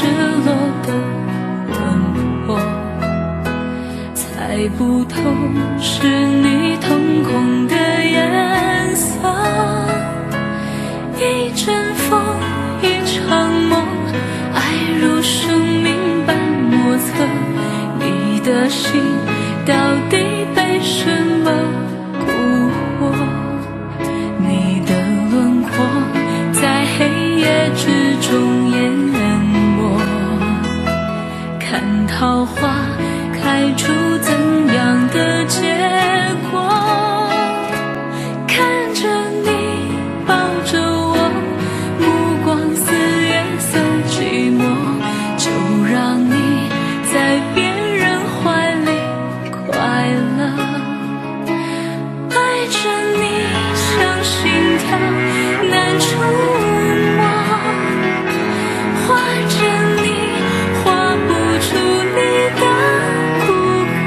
赤裸的轮廓，猜不透是你瞳孔的颜色。一阵风，一场梦，爱如生命般莫测。你的心到底被什么蛊惑？你的轮廓在黑夜之中淹没，看桃花开出怎样的结果？看着你抱着我，目光似月色寂寞，就让你在别人怀里快乐。爱着你像心跳难触摸，画着你画不出你的骨骼，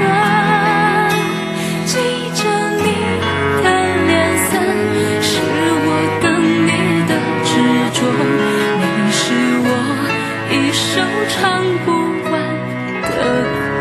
记着你的脸色，是我等你的执着。你是我一首唱不完的歌。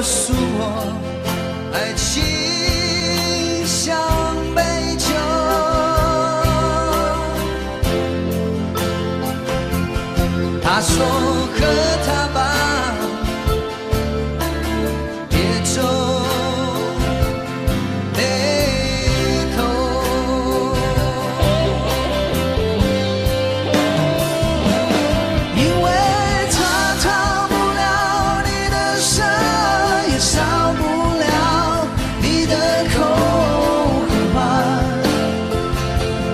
诉我，爱情像杯酒。说和他吧，别皱眉头，因为他逃不了你的舌，也少不了你的口和话，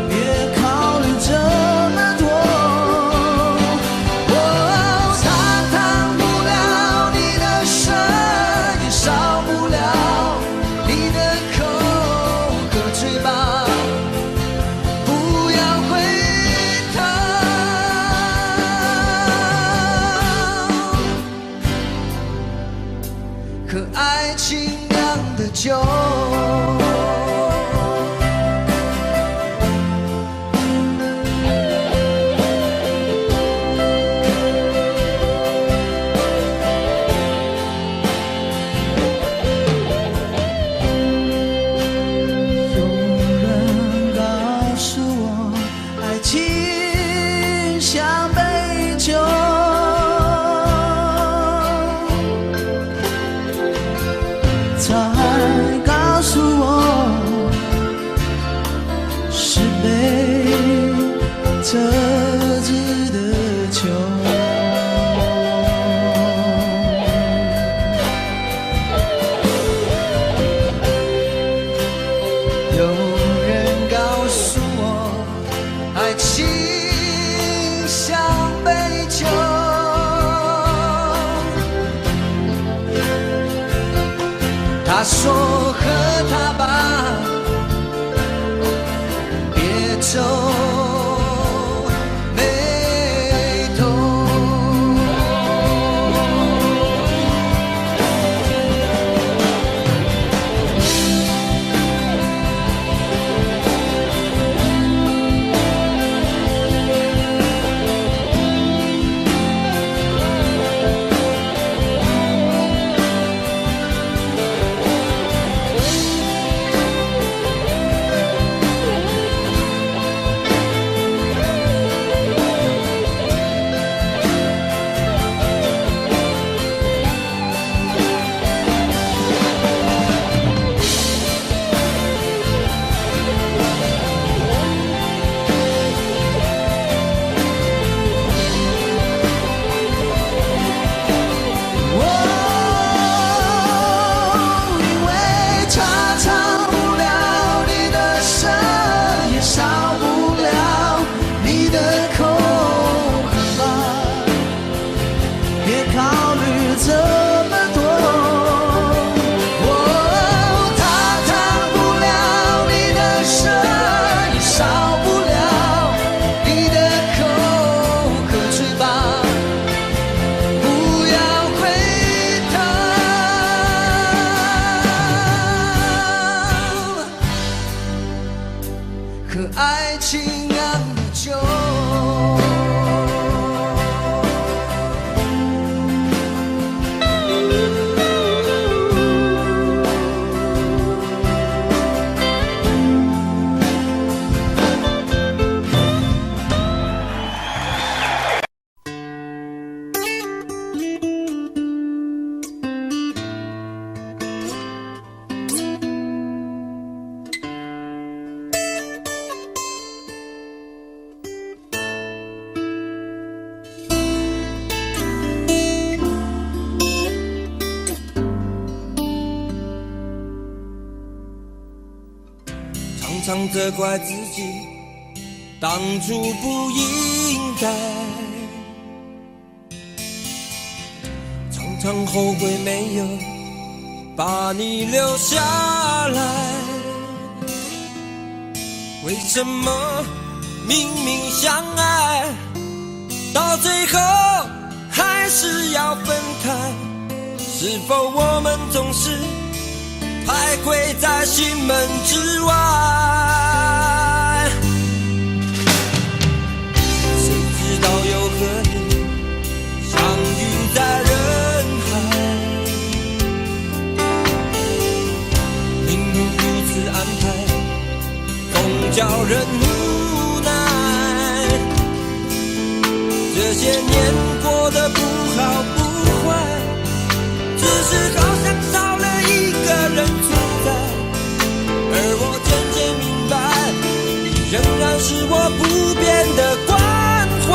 别考虑这么多。他挡不了你的舌，也少不了你的口和嘴巴，不要回头。和爱情酿的酒，有人告诉我，爱情像杯酒，他还告诉我，是杯特制的酒。有人告诉我，爱情像杯酒，他说和他吧，别皱眉头。因为他逃不了你的舌，也少不了你的口和吧，别考虑这么多。他挡不了你的舌，也少不了你的口和嘴巴，不要回头。和爱情酿的酒，常常责怪自己当初不应该，常常后悔没有把你留下来。为什么明明相爱，到最后还是要分开？是否我们总是徘徊在心门之外？谁知道又和你相遇在人海，命运如此安排，总叫人无奈。这些年过过得不好不坏，只是好像少了一个人存在。而我渐渐明白，你仍然是我不变的关怀。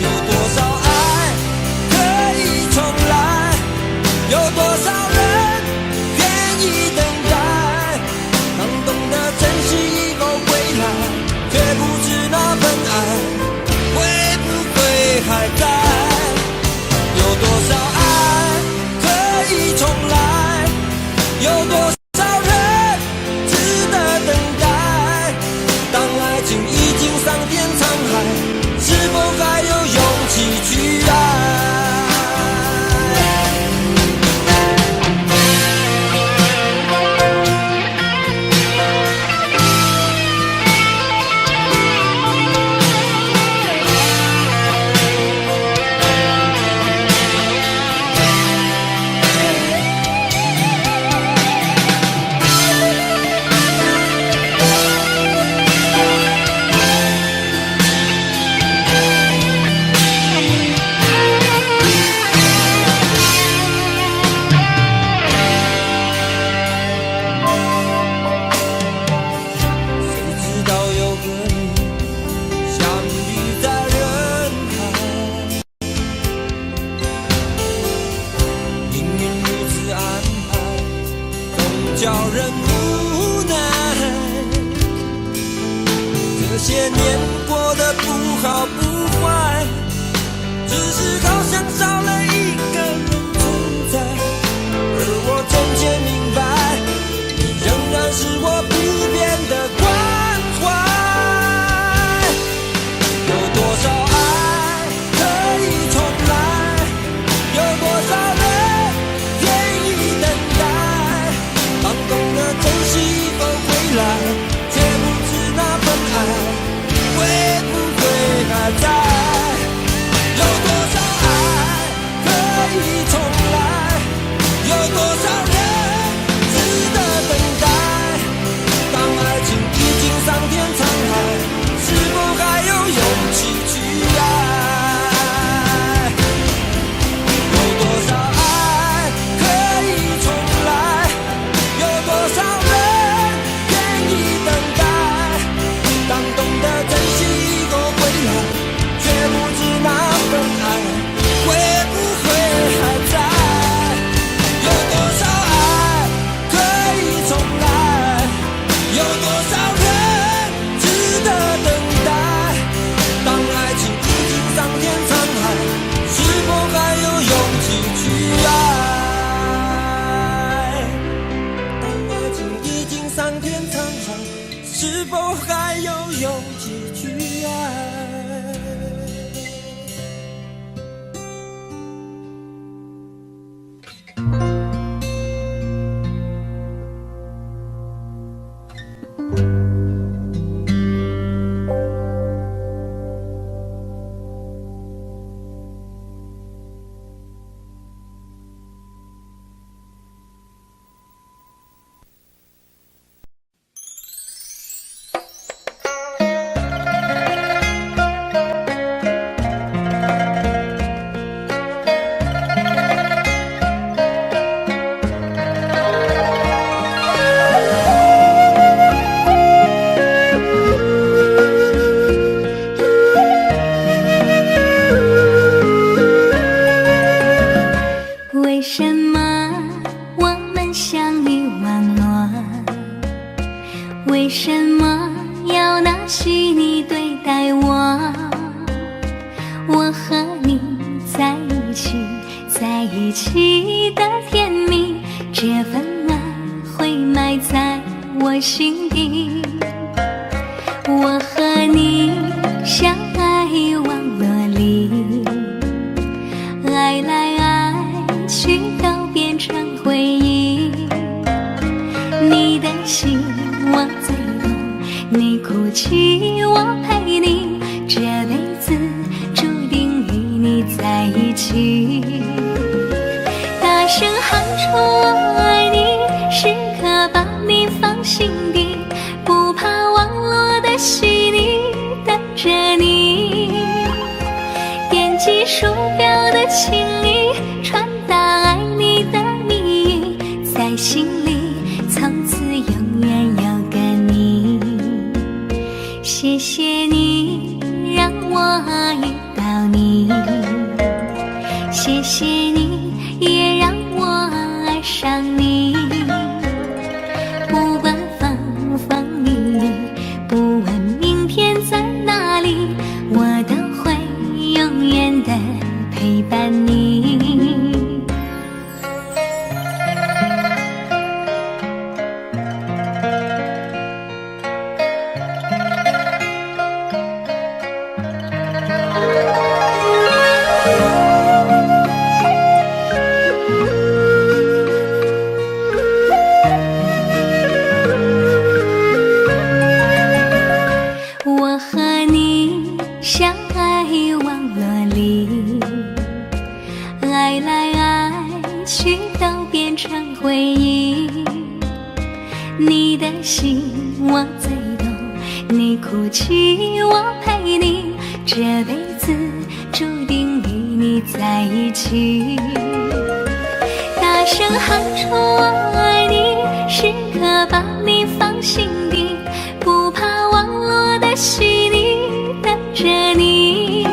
有多少爱可以重来？有多少人愿意等待？当懂得珍惜以后回来，却不知那份爱会不会还在？有多少爱可以重来？有多少人值得等待？当爱情已经桑田沧海，是否还有勇气去爱？叫人无奈，这些年过得不好不坏，只是好像少了一个人存在。而我渐渐明白，你仍然是我不变的关怀。有多少爱可以重来？有多少人愿意等待？当懂得珍惜以后回来，却不知那份爱会不会还在？有多少爱可以重来？有多少人值得等待？当爱情已经桑田沧海，是否还有勇气去爱？有多少爱可以重来？有多少人愿意等待？当懂得珍惜以后回来，却不知那份爱会不会还在？有多少爱可以重来？有多少人值得等待？当爱情已经桑田沧海，是否还有勇气去爱？当爱情已经桑田沧海，是否还有勇气去爱？为什么我们相遇网络？为什么要拿细腻对待我？我和你在一起，在一起的甜蜜，这份爱会埋在我心底。我和你相爱网络里，爱来爱去都变成回忆。你的心我最懂，你哭泣我陪你，这辈子注定与你在一起。大声喊出我爱你，时刻把你放心底，不怕网络的洗礼，等着你。我最懂，你哭泣我陪你，这辈子注定与你在一起。大声喊出我爱你，时刻把你放心底，不怕网络的洗礼，等着你。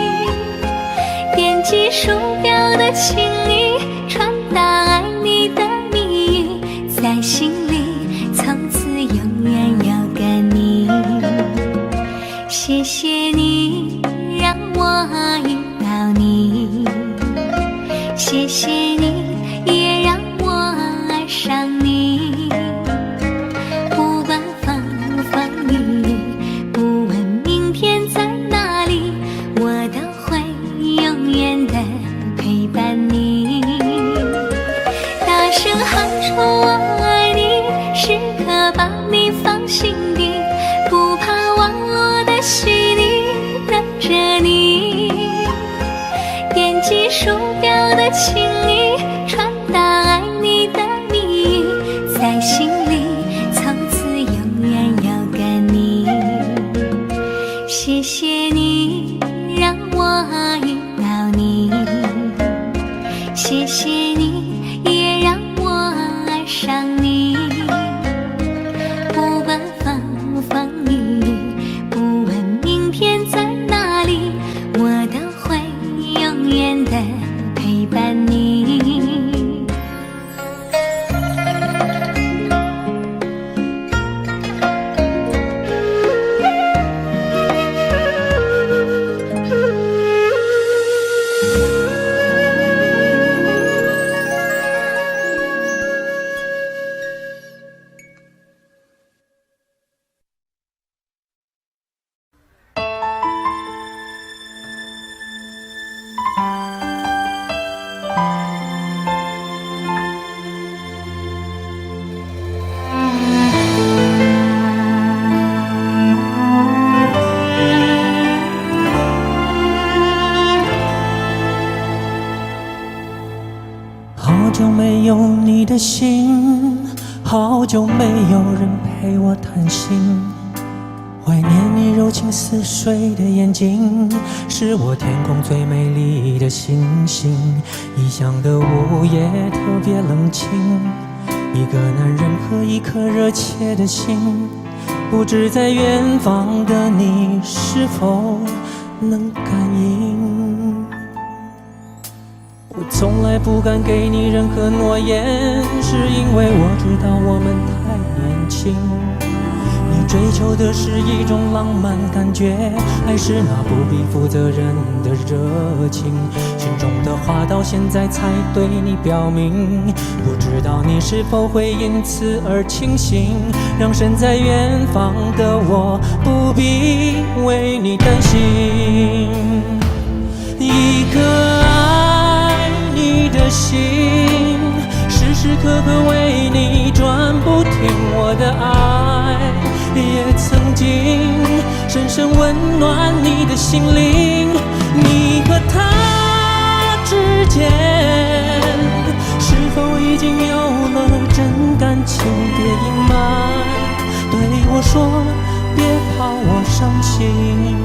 点击鼠标的情意，传达爱你的蜜语，在心里从此永远有个你。谢谢你让我遇到你，谢谢你也让我爱上你。不管风风雨雨，不问明天在哪里，我都会永远的陪伴你。大声喊出我爱你，时刻把你放心底，不怕网络的洗礼，等着你。点击鼠标的情意，传达爱你的蜜语，在心里从此永远有个你。谢谢你让我遇到你，谢谢你也让我爱上你。不管风风雨雨，不问明天在哪里，我都会永远的陪伴你。好久没有你的心，好久没有人陪我谈心。怀念你柔情似水的眼睛，是我天空最美丽的星星。异乡的午夜特别冷清，一个男人和一颗热切的心，不知在远方的你是否能感应。我从来不敢给你任何诺言，是因为我知道我们太年轻。你追求的是一种浪漫感觉，还是那不必负责任的热情？心中的话到现在才对你表明，不知道你是否会因此而清醒，让身在远方的我不必为你担心。一个爱你的心，时时刻刻为你转不停，我的爱也曾经深深温暖你的心灵。你和他之间是否已经有了真感情？别隐瞒，对我说，别怕我伤心。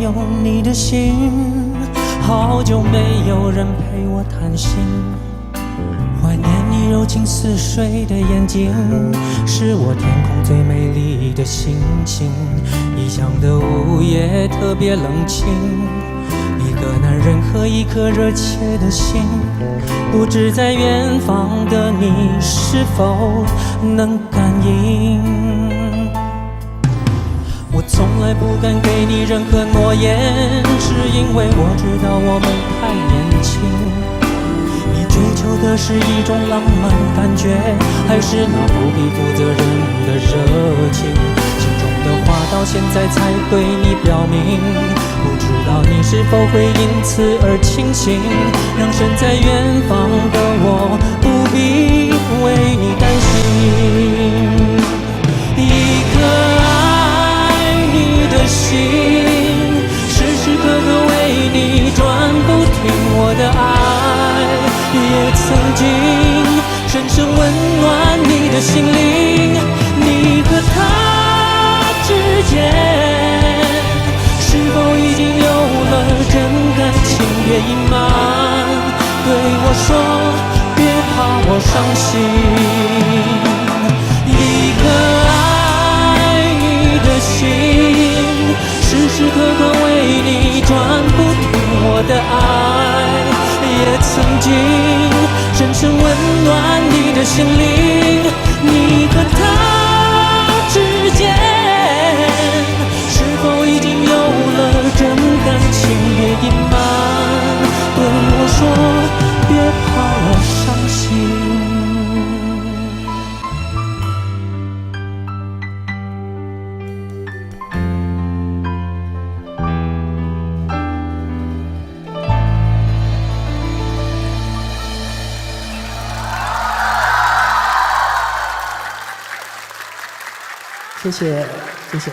有你的心，好久没有人陪我谈心。怀念你柔情似水的眼睛，是我天空最美丽的星星。异乡的午夜特别冷清，一个男人和一颗热切的心，不知在远方的你是否能感应。我从来不敢给你任何诺言，是因为我知道我们太年轻。你追求的是一种浪漫感觉，还是那不必负责任的热情？心中的话到现在才对你表明，不知道你是否会因此而清醒，让身在远方的我不必为你担心。一颗爱你的心，时时刻刻为你转不停，我的爱也曾经深深温暖你的心灵。你和他之间是否已经有了真感情？别隐瞒，对我说别怕我伤心。一颗爱你的心，时时刻刻为你转不停，我的爱也曾经深深温暖你的心灵。你和他之间是否已经有了真感情？别隐瞒，对我说别怕我伤心。谢谢，谢谢。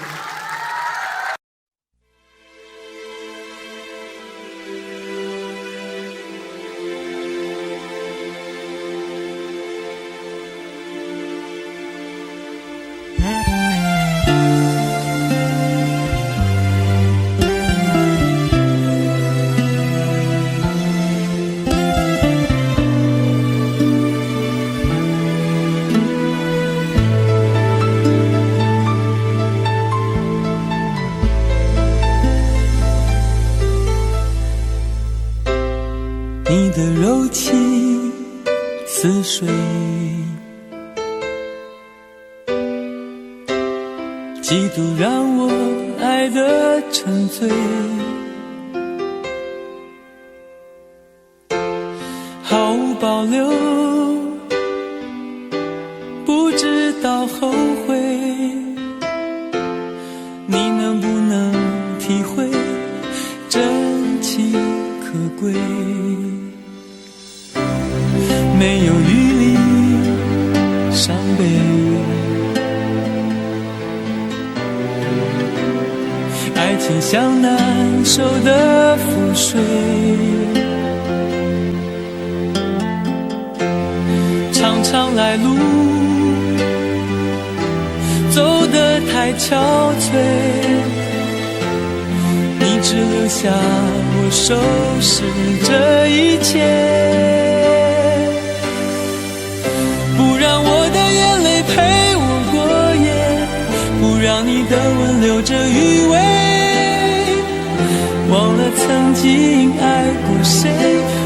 你的柔情似水，几度让我爱得沉醉，毫无保留，不知道后悔。你能不能体会真情可贵？没有余力伤悲，爱情像难收的覆水，长长来路走得太憔悴，你只留下我收拾这一切。不让我的眼泪陪我过夜，不让你的吻留着余味，忘了曾经爱过谁，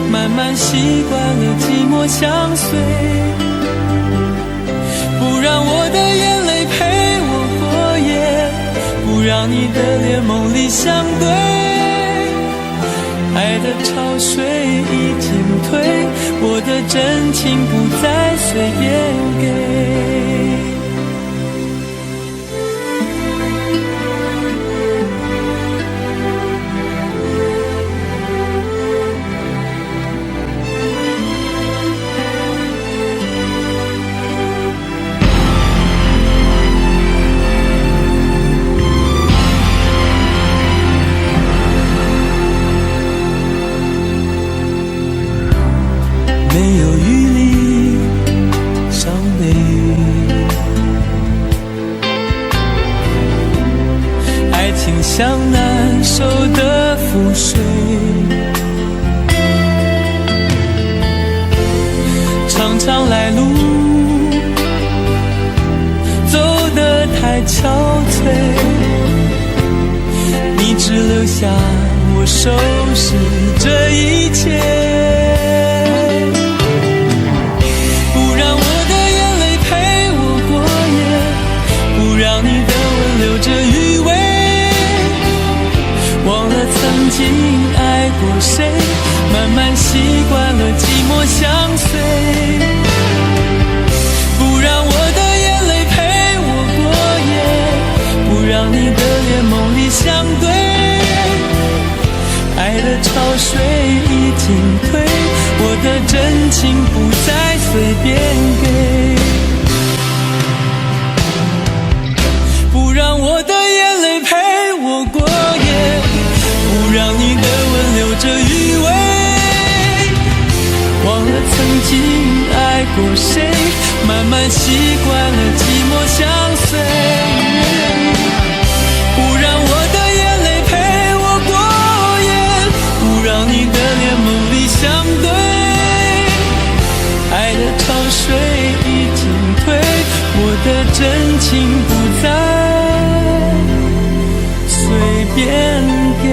慢慢习惯了寂寞相随。不让我的眼泪陪我过夜，不让你的脸梦里相对，爱的潮水已经退，我的真情不再随便给。没有余力伤悲，爱情像难收的覆水，长长来路走得太憔悴，你只留下我我收拾这一切，不让我的眼泪陪我过夜，不让你的吻留着余味，忘了曾经爱过谁，慢慢习惯了寂寞相随，不让我的眼泪陪我过夜，不让你的脸梦里相对，爱的潮水已经退，我的真情不再随便给，不让我的眼泪陪我过夜，不让你的吻留着余味，忘了曾经爱过谁，慢慢习惯了寂寞相随，不让我的眼泪陪我过夜，不让你的脸梦里相对，爱的潮水已经退，我的真情不再随便给。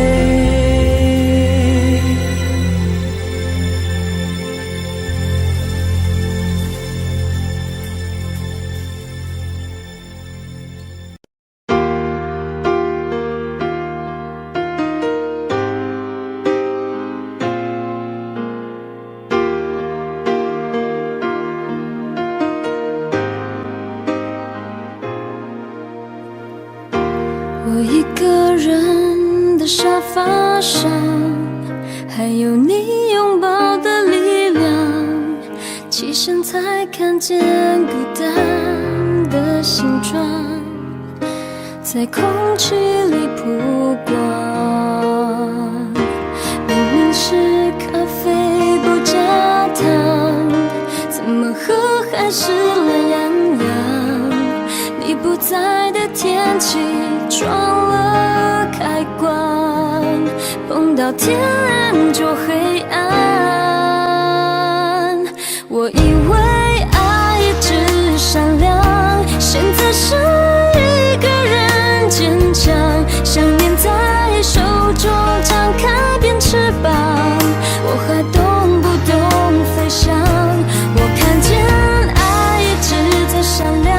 我一个人的沙发上，还有你拥抱的力量，起身才看见孤单的形状，在空气里曝光。明明是咖啡不加糖，怎么喝还是懒洋洋？你不在的天气撞了开关，碰到天亮就黑暗。我以为爱一直闪亮，现在是一个人坚强，想念在手中张开变翅膀，我还懂不懂飞翔？我看见爱一直在闪亮，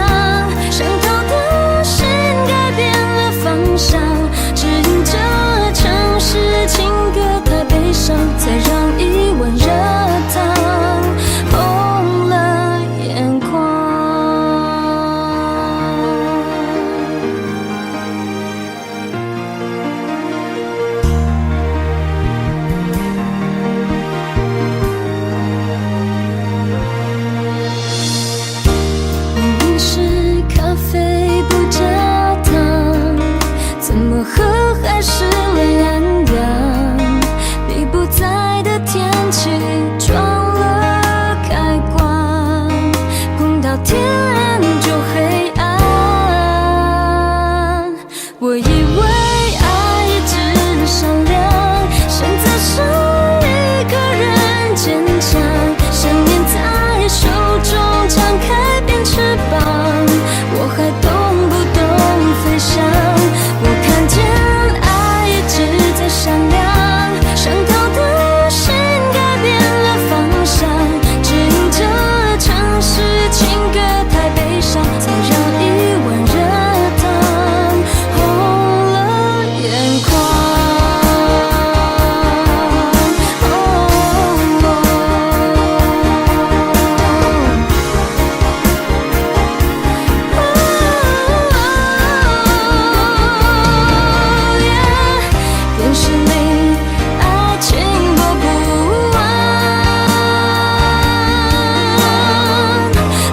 伤透的心改变了方向，指引着城市情歌太悲伤，才让一碗热汤红了眼眶。明明是咖啡不加糖，怎么喝还是懒洋洋？你不在的天气撞了开关，碰到天亮就黑暗。我以为爱一直闪亮，现在是一个人坚强，想念在手中张开变翅膀，我还懂不懂飞翔？我看见爱一直在闪亮，伤透的心改变了方向，指引着城市情歌太悲伤，才让一碗热汤红了眼眶。电视里爱情播不完，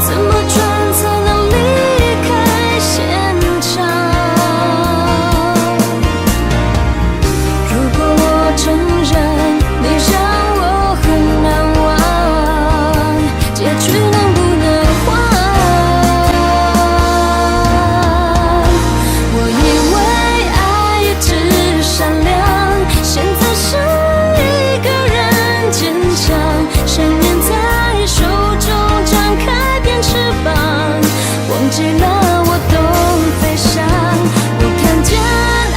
怎么转才能离开现场？如果我承认你让我很难忘，结局能不能换？我以为爱一直闪亮，现在是一个人坚强，想念在手中张开变翅膀，忘记了我懂飞翔。我看见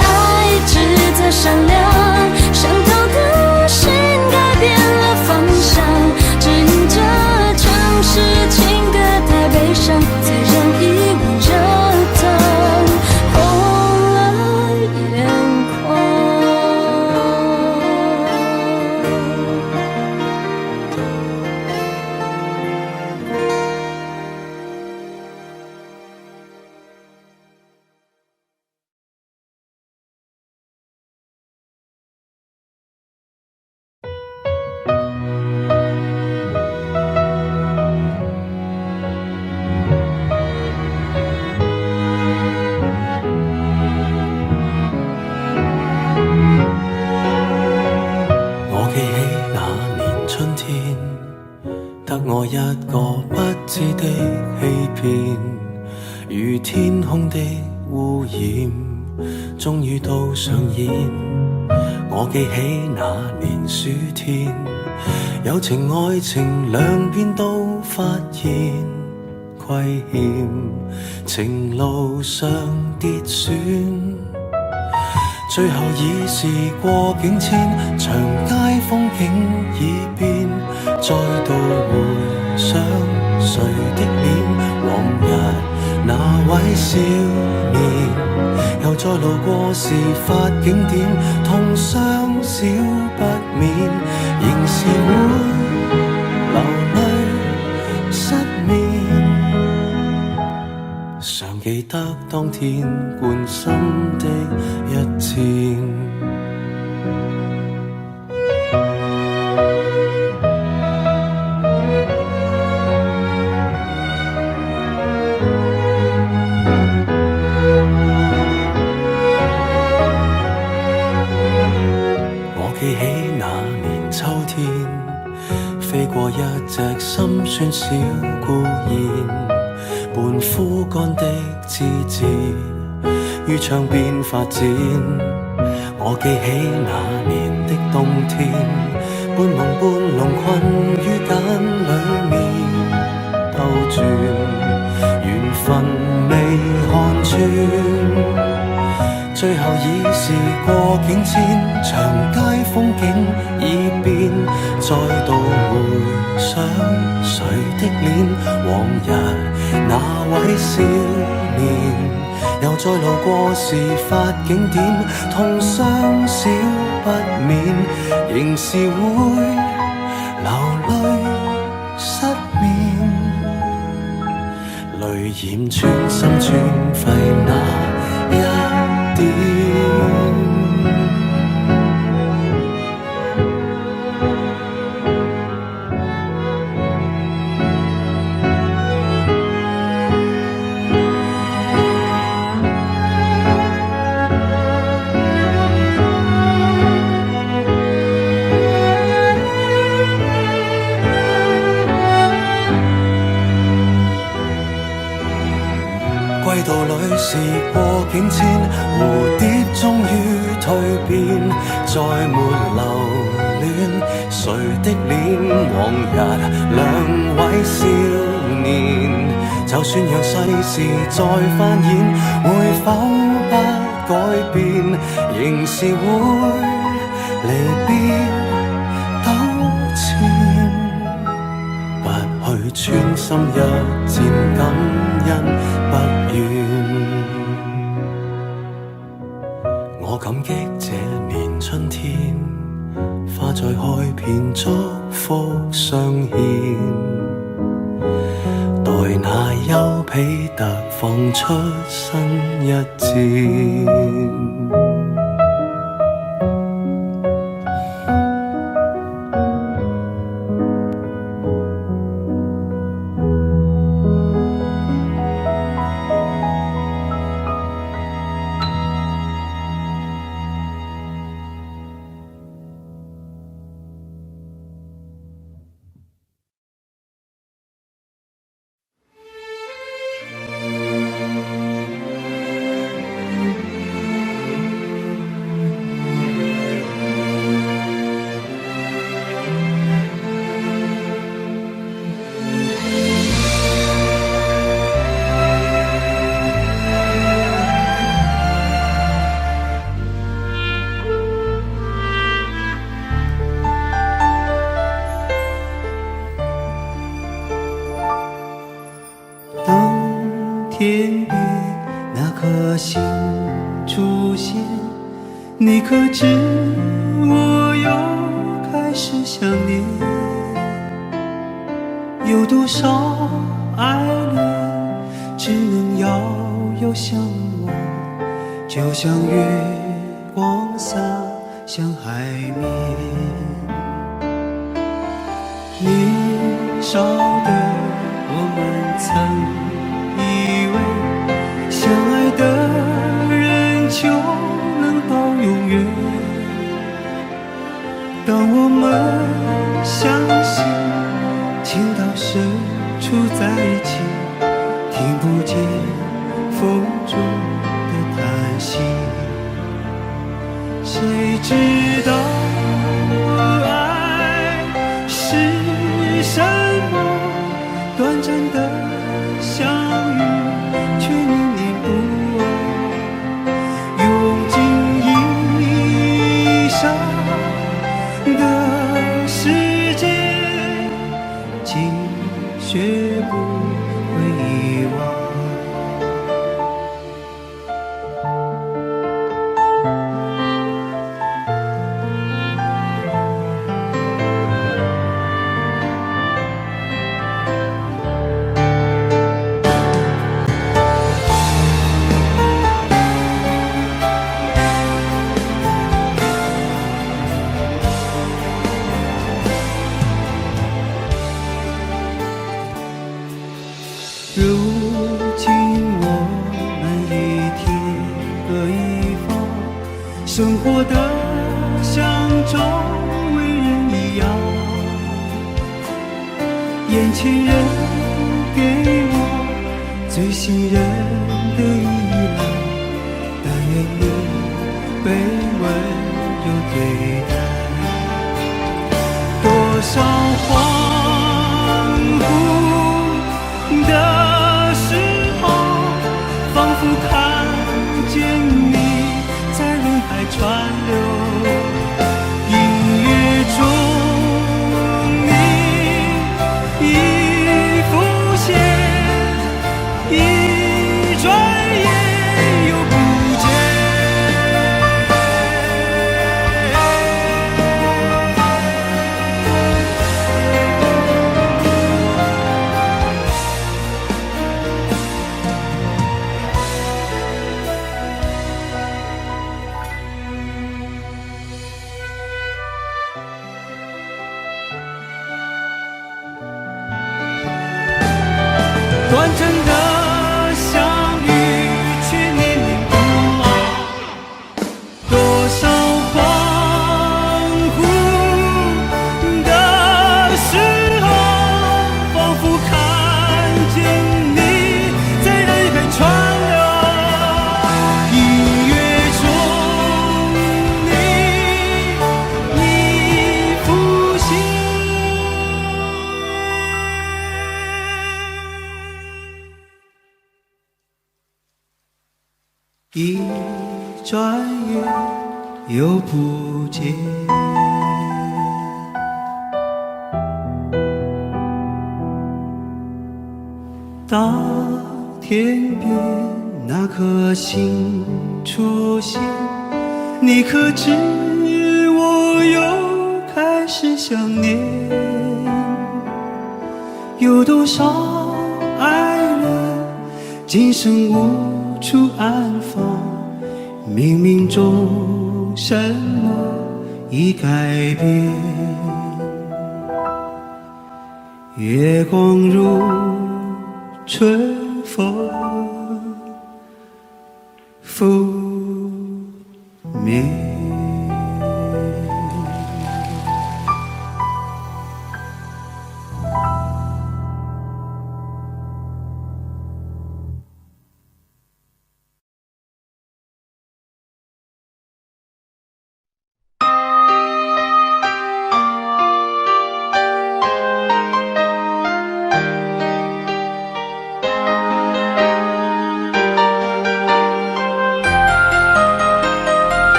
爱一直在闪亮，伤得我一個不知的欺騙，如天空的污染，終於都上演。我記起那年暑天，友情愛情兩邊都發現虧欠，情路上跌損，最後已是過境遷，長街風景已變，再度回想誰的臉，往日那位少年，又再路過事發景點，痛傷少不免，仍是會流淚失眠。常記得當天貫心的一箭。我記起那年秋天，飛過一隻心酸小孤燕，半枯乾的枝節於窗邊發展。我記起那年的冬天，半夢半朧困於繭裡面兜轉，緣分未看穿，最後已是過境遷，長街風景已變，再度回想誰的臉，往日那位少年，又再路過事發景點，痛傷少不免，仍是會流淚失眠，淚染穿心穿肺那一點。歸途裏是過境遷，蝴蝶終於蛻變，再沒留戀誰的臉，往日兩位少年，就算讓世事再翻演，會否不改變，仍是會離別糾纏，不去穿心一箭，感恩不怨。我感激這年春天，花再開遍，祝福相獻，待那丘比特放出新一箭。天边那颗星出现，你可知我又开始想念？有多少爱恋只能遥遥相望，就像月光洒向海面。年少的我们曾以为相爱的人就能到永远，当我们相信情到在一起，听不见风中的叹息。谁知道爱是什么？短暂的相遇，却念念不忘。用尽一生的时间，竟学不会遗忘。如今我们一天各一方，生活的像周围人一样。眼前人给我最信任的依赖，但愿你被温柔对待。多少恍惚的时候，仿佛看见你在人海川流。音乐中你已浮现，一转眼又不见。短暂的相遇，却念念不忘。多少恍惚的时候，仿佛看见你在人海川流。音乐中你已浮现。一转眼又不见。当天边那颗星出现，你可知我又开始想念？有多少爱人今生无处安放，冥冥中什么已改变？月光如春风拂面。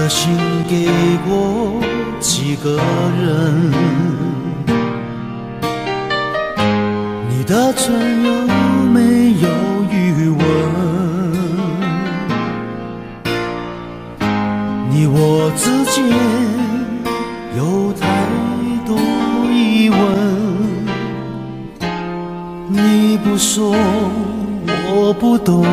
信给过几个人，你的存有没有余温？你我之间有太多疑问，你不说我不懂。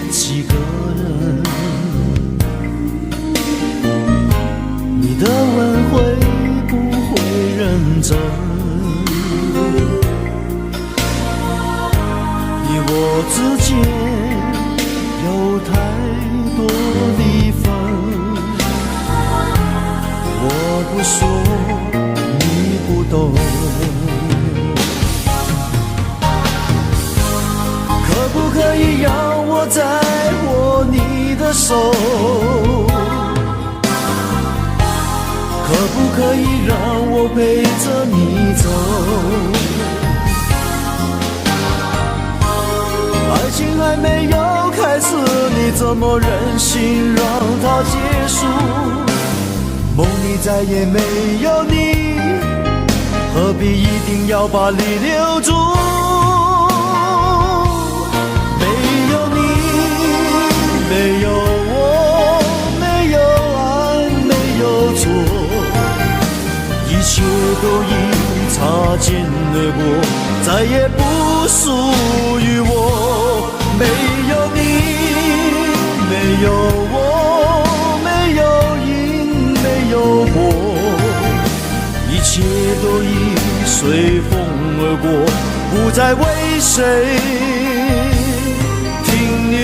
几我之间有太多离分，我不说你不懂，可不可以让我再握你的手？可不可以让我陪着你走？爱情还没有开始，你怎么忍心让它结束？梦里再也没有你，何必一定要把你留住？没有你，没有我，没有爱，没有错，一切都已擦肩而过，再也不属于我。没有你，没有我，没有因，没有果，一切都已随风而过，不再为谁停留。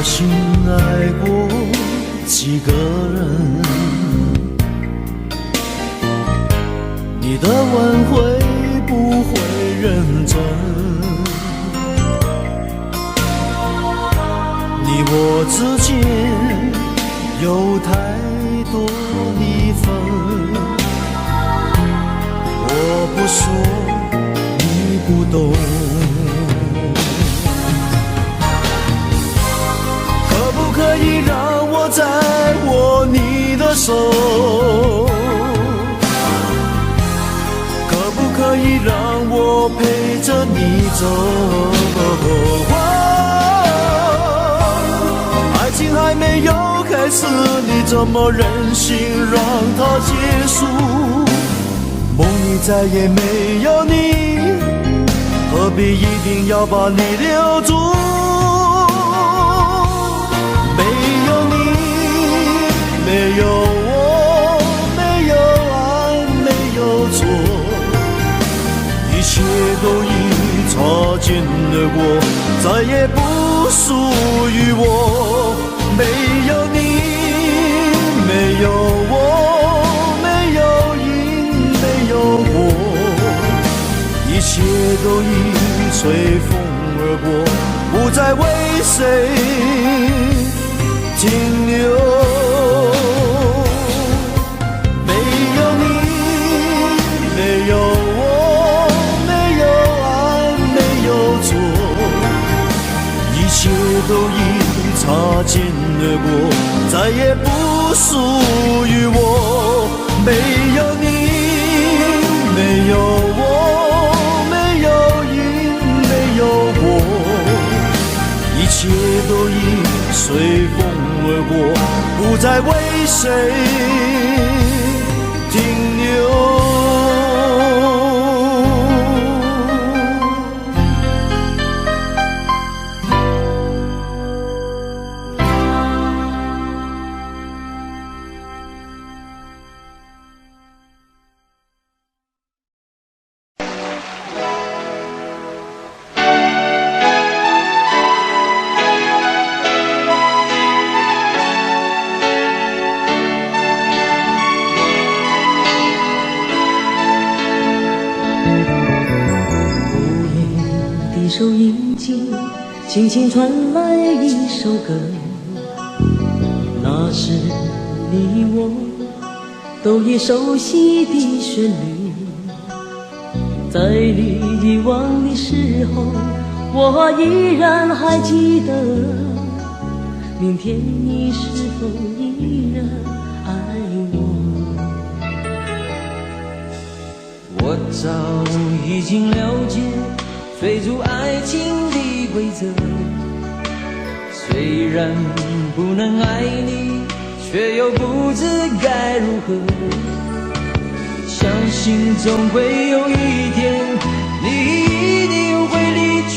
心爱过几个人，你的吻会不会认真？你我之间有太多离分，我不说你不懂，可以让我再握你的手？可不可以让我陪着你走？爱情还没有开始，你怎么忍心让它结束？梦里再也没有你，何必一定要把你留住？没有我，没有爱，没有错，一切都已擦肩而过，再也不属于我。没有你，没有我，没有因，没有果，一切都已随风而过，不再为谁停留。一切都已擦肩而过，再也不属于我。没有你，没有我，没有因，没有果，一切都已随风而过，不再为谁停留。收音机轻轻传来一首歌，那是你我都已熟悉的旋律。在你遗忘的时候，我依然还记得，明天你是否依然爱我？我早已经了解追逐爱情的规则，虽然不能爱你，却又不知该如何。相信总会有一天，你一定会离去。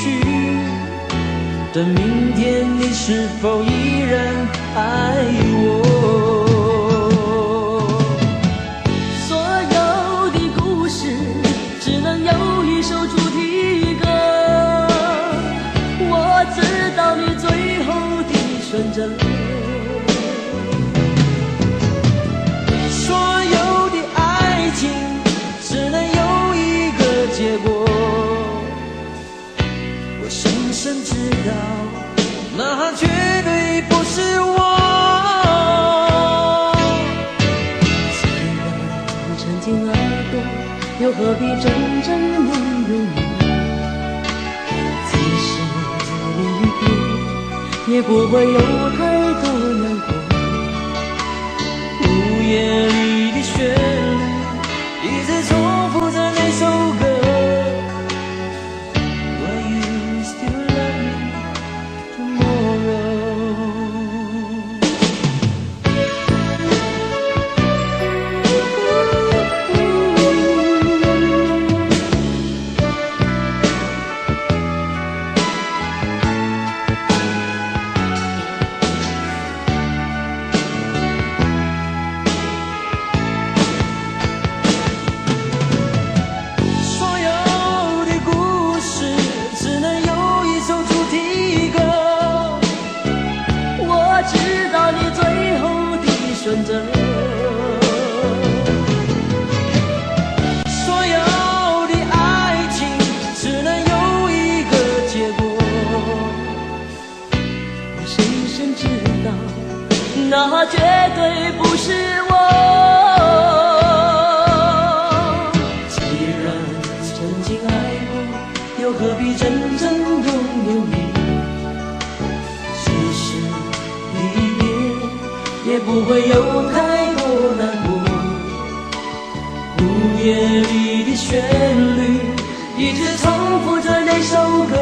但明天你是否依然爱我？所有的故事只能有一首主题歌，我知道你最后的选择。所有的爱情只能有一个结果，我深深知道那绝对不是我。既然曾经爱过，又何必真正拥有你？即使离别，也不会有太多难过。午夜里的旋律一直重复着那首歌。Will you still love me tomorrow？ 所有的故事只能有一首主题歌，我知道你最后的选择。所有的爱情只能有一个结果，我深深知道，那绝对不是我。既然曾经爱过，又何必真正拥有你？即使离别，也不会有太多难过。午夜里的旋律一直重复着那首歌。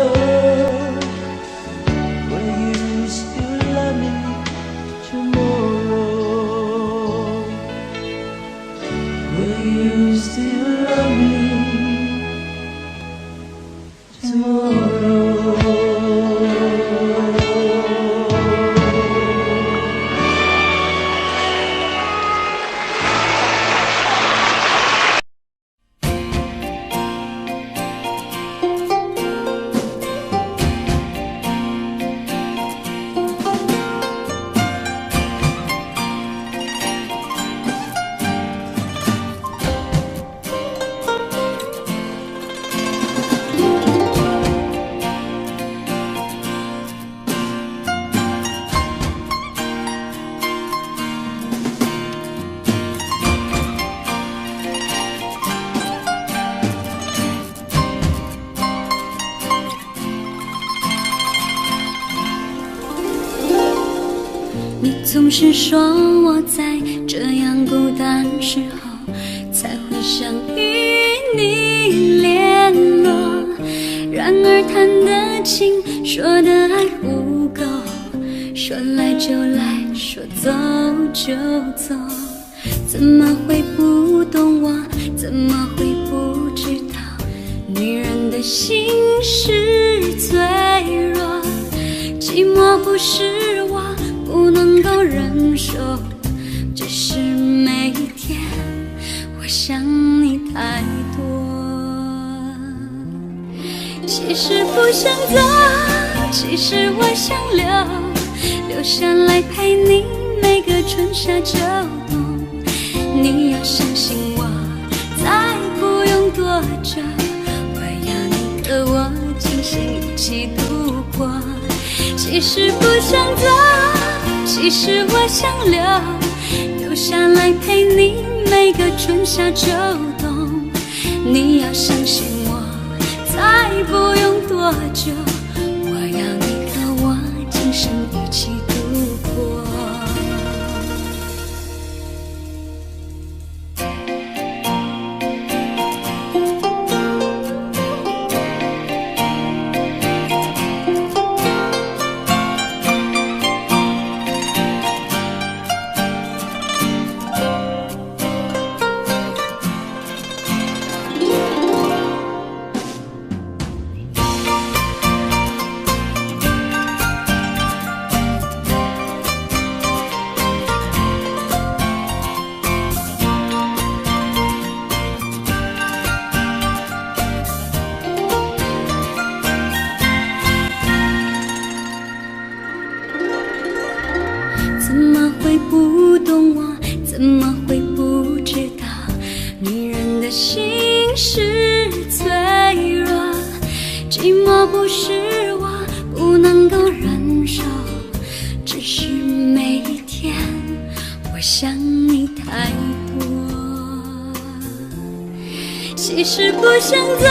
Will you still love me tomorrow? Will you still love me tomorrow? 你总是说我在这样孤单时候才会想与你联络，然而谈得情说的爱不够，说来就来，说走就走，怎么会不懂我？怎么会不知道女人的心是脆弱？寂寞不是我不能够忍受，只是每一天我想你太多。其实不想走，其实我想留下来陪你每个春夏秋冬。你要相信我，再不用多久，我要你和我今生一起度过。其实不想走，其实我想留下来陪你每个春夏秋冬。你要相信我，再不用多久，我要你和我今生一起度过。实不想走，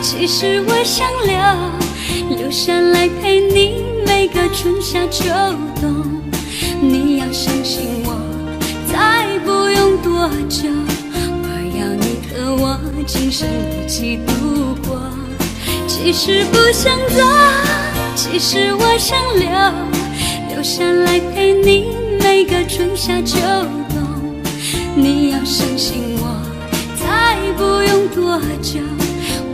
其实我想留下来陪你每个春夏秋冬。你要相信我，再不用多久，我要你和我今生一起度过。其实不想走，其实我想留下来陪你每个春夏秋冬。你要相信我，再不用多久，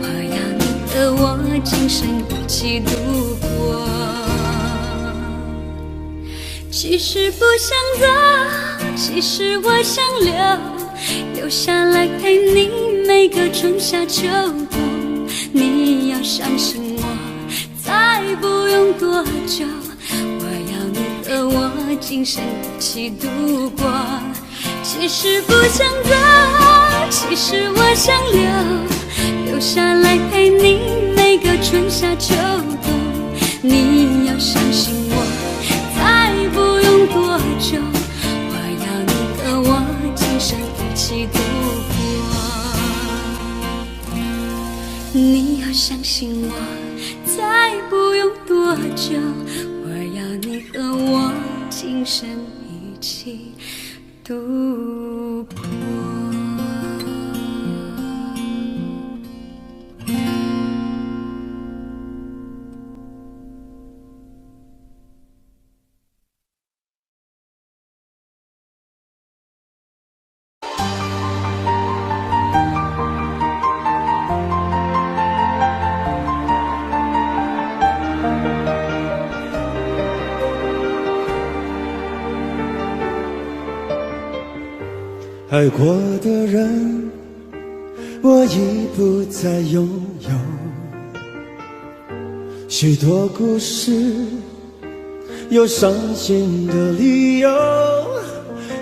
我要你和我今生一起度过。其实不想走，其实我想留下来陪你每个春夏秋冬。你要相信我，再不用多久，我要你和我今生一起度过。其实不想走，其实我想留下来陪你每个春夏秋冬。你要相信我，再不用多久，我要你和我今生一起度过。你要相信我，再不用多久，我要你和我今生一起度过。爱过的人，我已不再拥有。许多故事，有伤心的理由。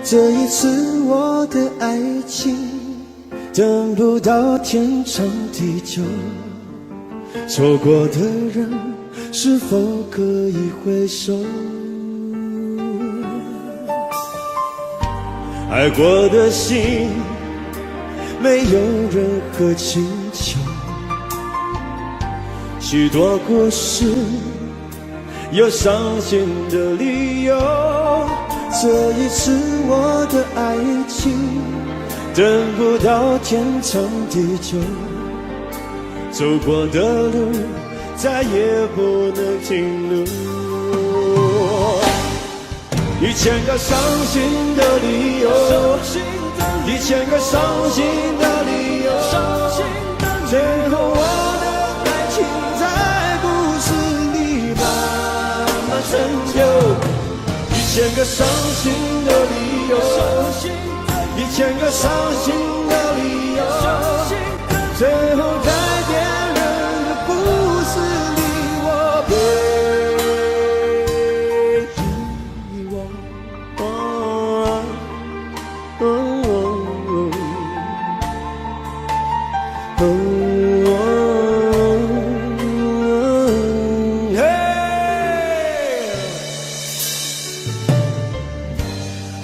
这一次我的爱情，等不到天长地久。错过的人，是否可以回首？爱过的心，没有任何请求。许多故事，有伤心的理由。这一次我的爱情，等不到天长地久。走过的路，再也不能停留。1000个伤心的理由，1000个伤心的理由，最后我的爱情在故事里慢慢成就。1000个伤心的理由，1000个伤心的理由，最后在别人的故事里，我被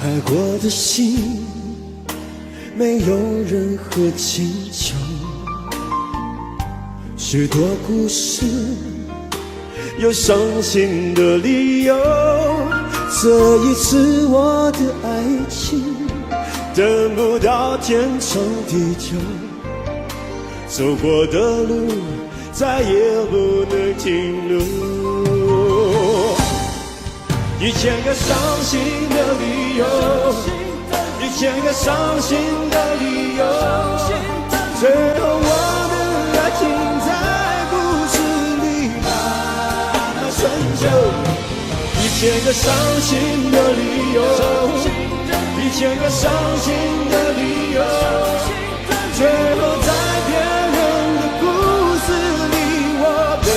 爱过的心，没有任何请求。许多故事，有伤心的理由。这一次我的爱情，等不到天长地久。走过的路，再也不能停留。1000个伤心的理由，1000个伤心的理由，最后我的爱情在故事里慢慢成就。1000个伤心的理由，1000个伤心的理由，最后在别人的故事里，我被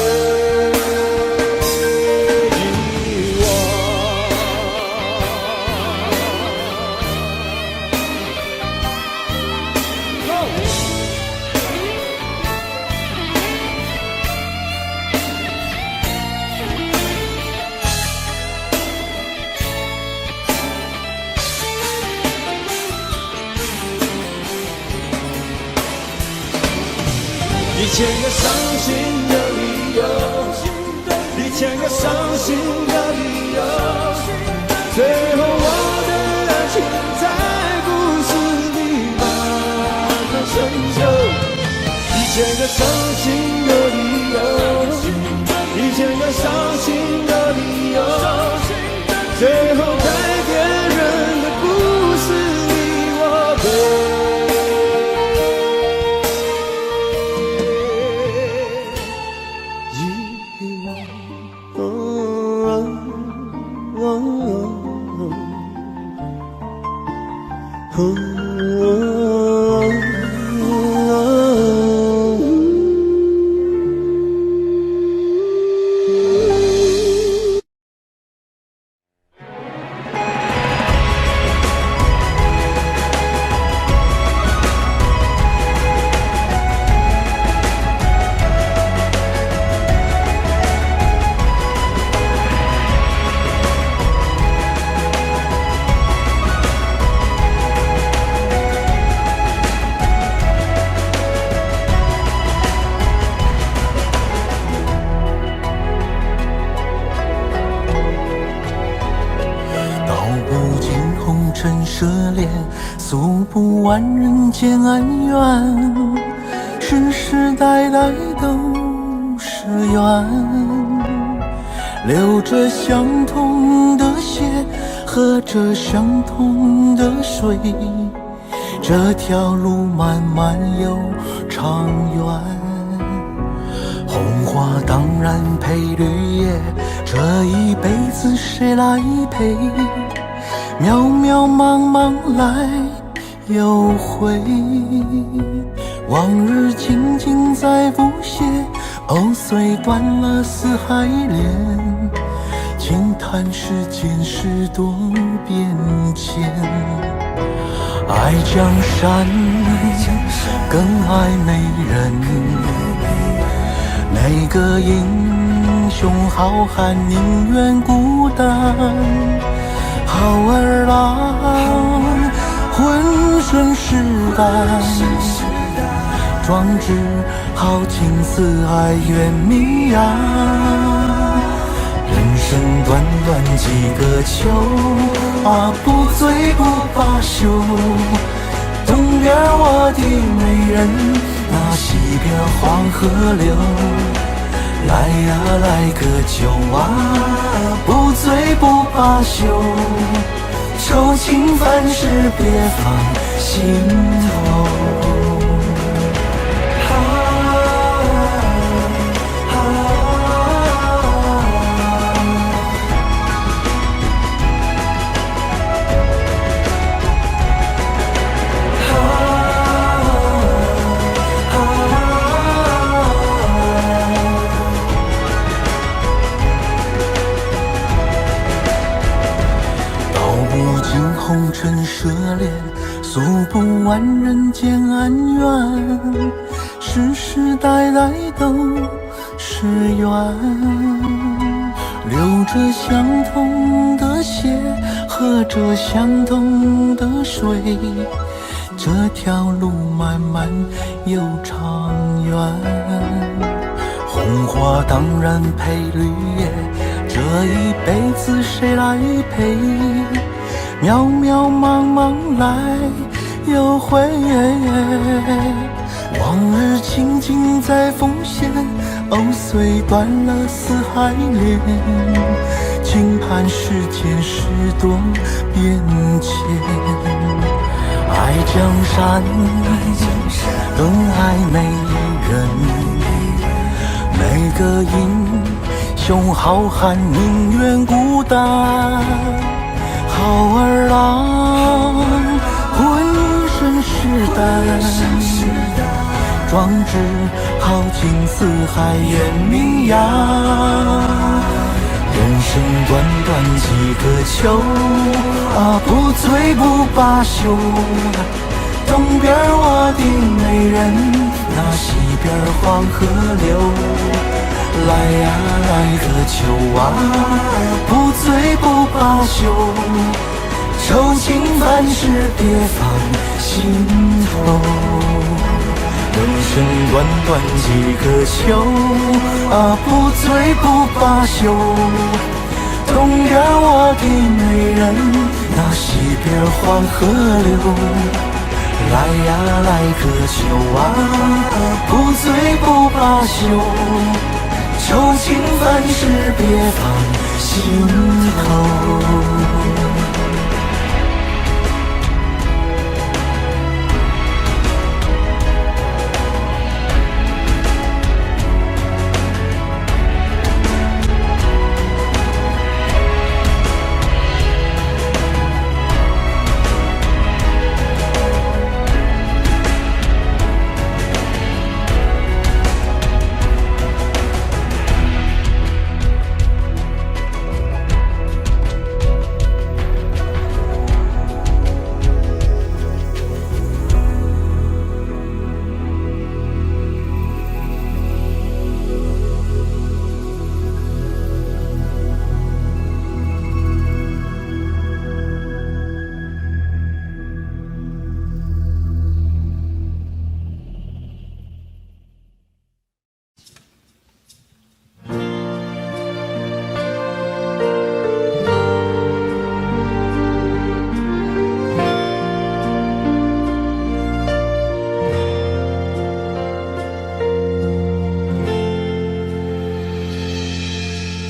千个伤心的理由，一千个伤心的理由，最后我的爱情在故事里把它成就。一千个伤心的理由，一千个伤心的理由，最后改变人的故事你我背。诉不完人间恩怨，世世代代都是缘。流着相同的血，喝着相同的水，这条路漫漫又长远。红花当然配绿叶，这一辈子谁来陪？渺渺茫茫来又回，往日情景在浮现，碎断了四海连，轻叹世间事多变迁。爱江山更爱美人，哪个英雄好汉宁愿孤单？好儿郎浑身是胆，壮志豪情四海远名扬。人生短短几个秋，不醉不罢休。东边我的美人，那西边黄河流。来呀来个酒不醉不罢休，愁情烦事别放心头。红尘涉猎，诉不完人间恩怨，世世代代都是缘。流着相同的血，喝着相同的水，这条路漫漫又长远。红花当然配绿叶，这一辈子谁来陪？渺渺茫茫来又回，往日情景在浮现，碎断了四海连，轻叹世间事多变迁。爱江山更爱美人，哪个英雄好汉宁愿孤单？好儿郎浑身是胆，壮志豪情四海远名扬。人生短短几个秋，不醉不罢休。东边我的美人，那西边黄河流。来呀来个酒不醉不罢休，愁情烦事别放心头。人生短短几个秋，不醉不罢休。东边我的美人，那西边黄河流。来呀来个秋不醉不罢休。愁情烦事别放心头。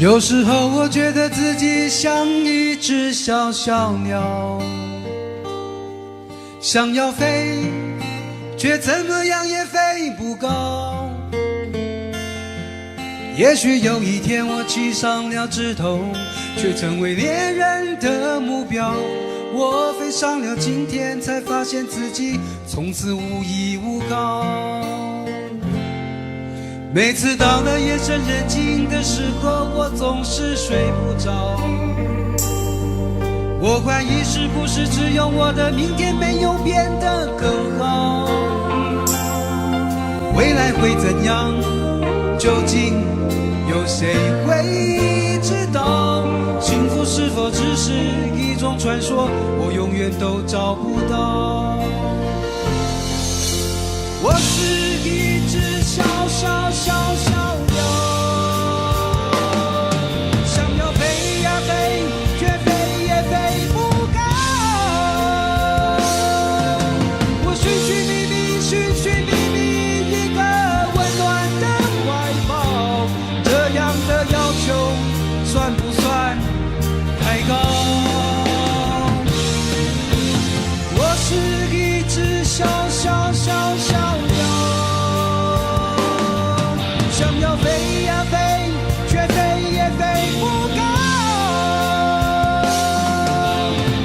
有时候我觉得自己像一只小小鸟，想要飞，却怎么样也飞不高。也许有一天我栖上了枝头，却成为猎人的目标。我飞上了今天，才发现自己从此无依无靠。每次到了夜深人静的时候，我总是睡不着。我怀疑是不是只有我的明天没有变得更好？未来会怎样？究竟有谁会知道？幸福是否只是一种传说？我永远都找不到。我是一只小小小小鸟，想要飞呀飞，却飞也飞不高。我寻寻觅觅，寻寻觅觅一个温暖的怀抱，这样的要求算不算太高？我是一只小小小小鸟，想要飞呀飞，却飞也飞不高。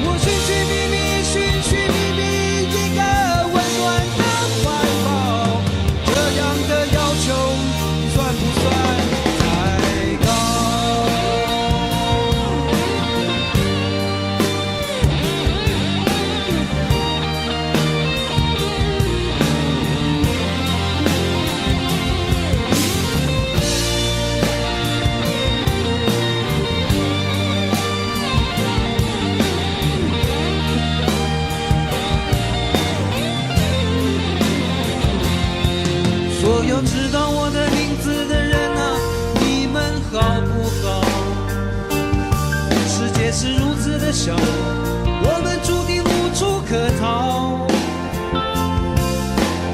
我寻寻觅觅，寻寻觅觅一个温暖的怀抱，这样的要求算不算太高？所有知道我的名字的人啊，你们好不好？世界是如此的小，我们注定无处可逃。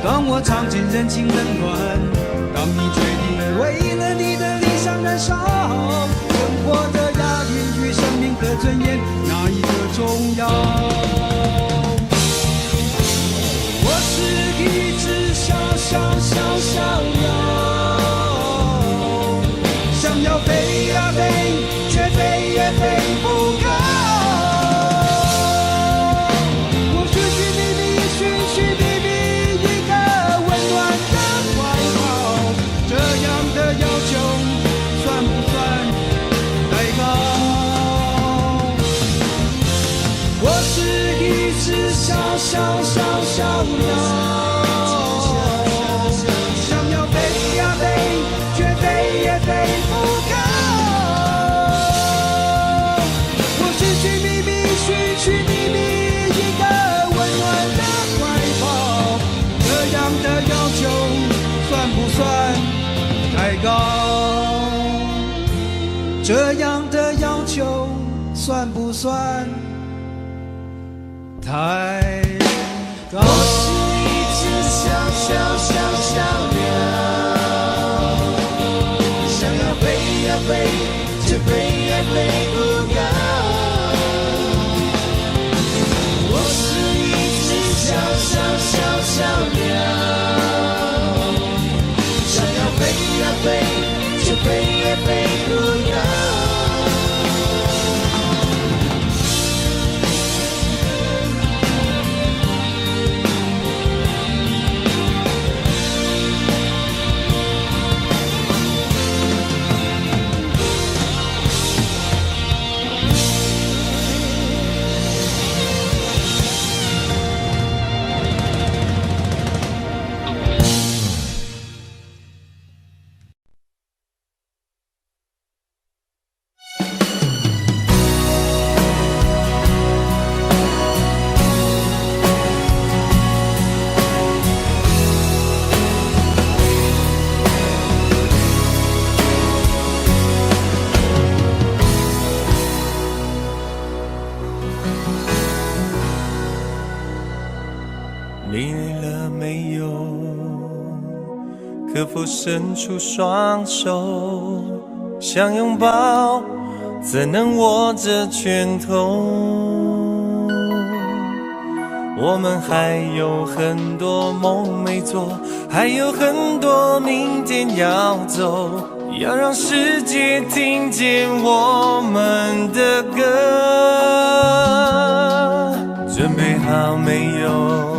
当我尝尽人情冷暖，当你决定为了你的理想燃烧，生活的押韵与生命的尊严，哪一个重要？我是一只小小小小鸟，想要飞呀飞，却飞也飞不高。我寻寻觅觅，寻寻觅觅一个温暖的怀抱，这样的要求算不算太高？我是一只小小小小鸟，想高，这样的要求算不算太高？我是一只小鸟，想要飞呀飞，却飞也飞不高。我是一只小鸟，想要飞呀飞，却飞也飞不高。你累了没有？可否伸出双手，想拥抱，怎能握着拳头？我们还有很多梦没做，还有很多明天要走，要让世界听见我们的歌。准备好没有？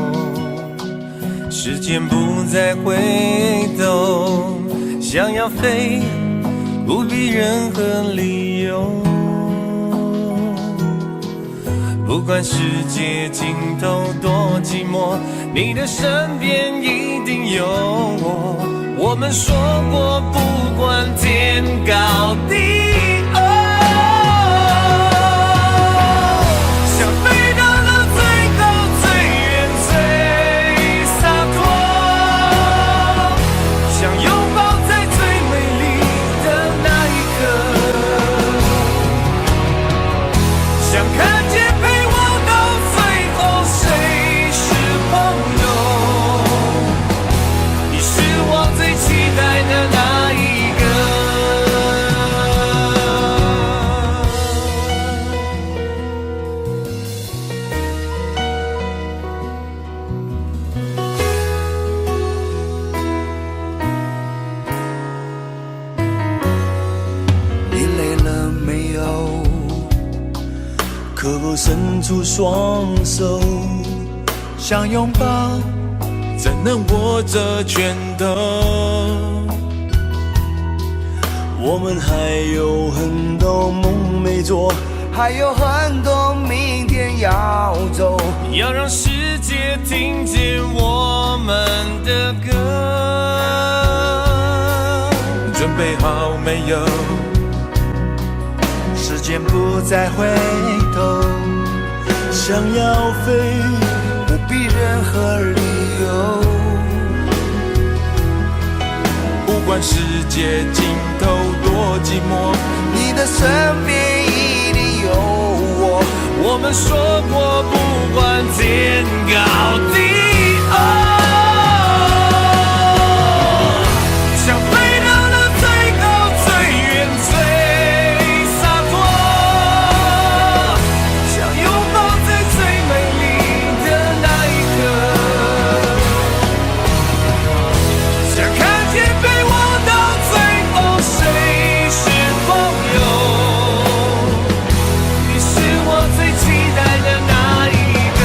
时间不再回头，想要飞，不必任何理由。不管世界尽头多寂寞，你的身边一定有我。我们说过，不管天高地厚，想飞到了最高最远最洒脱，想拥抱在最美丽的那一刻，想看见陪我到最后谁是朋友，你是我最期待的那一个。你累了没有？可否伸出双手，想拥抱，怎能握着拳头？我们还有很多梦没做，还有很多明天要走。要让世界听见我们的歌。准备好没有？时间不再回头，想要飞，不必任何理由。不管世界尽头多寂寞，你的身边一定有我。我们说过，不管天高地厚，想飞到了最高最远最洒脱，想拥抱在最美丽的那一刻，想看见陪我到最后谁是朋友，你是我最期待的那一个。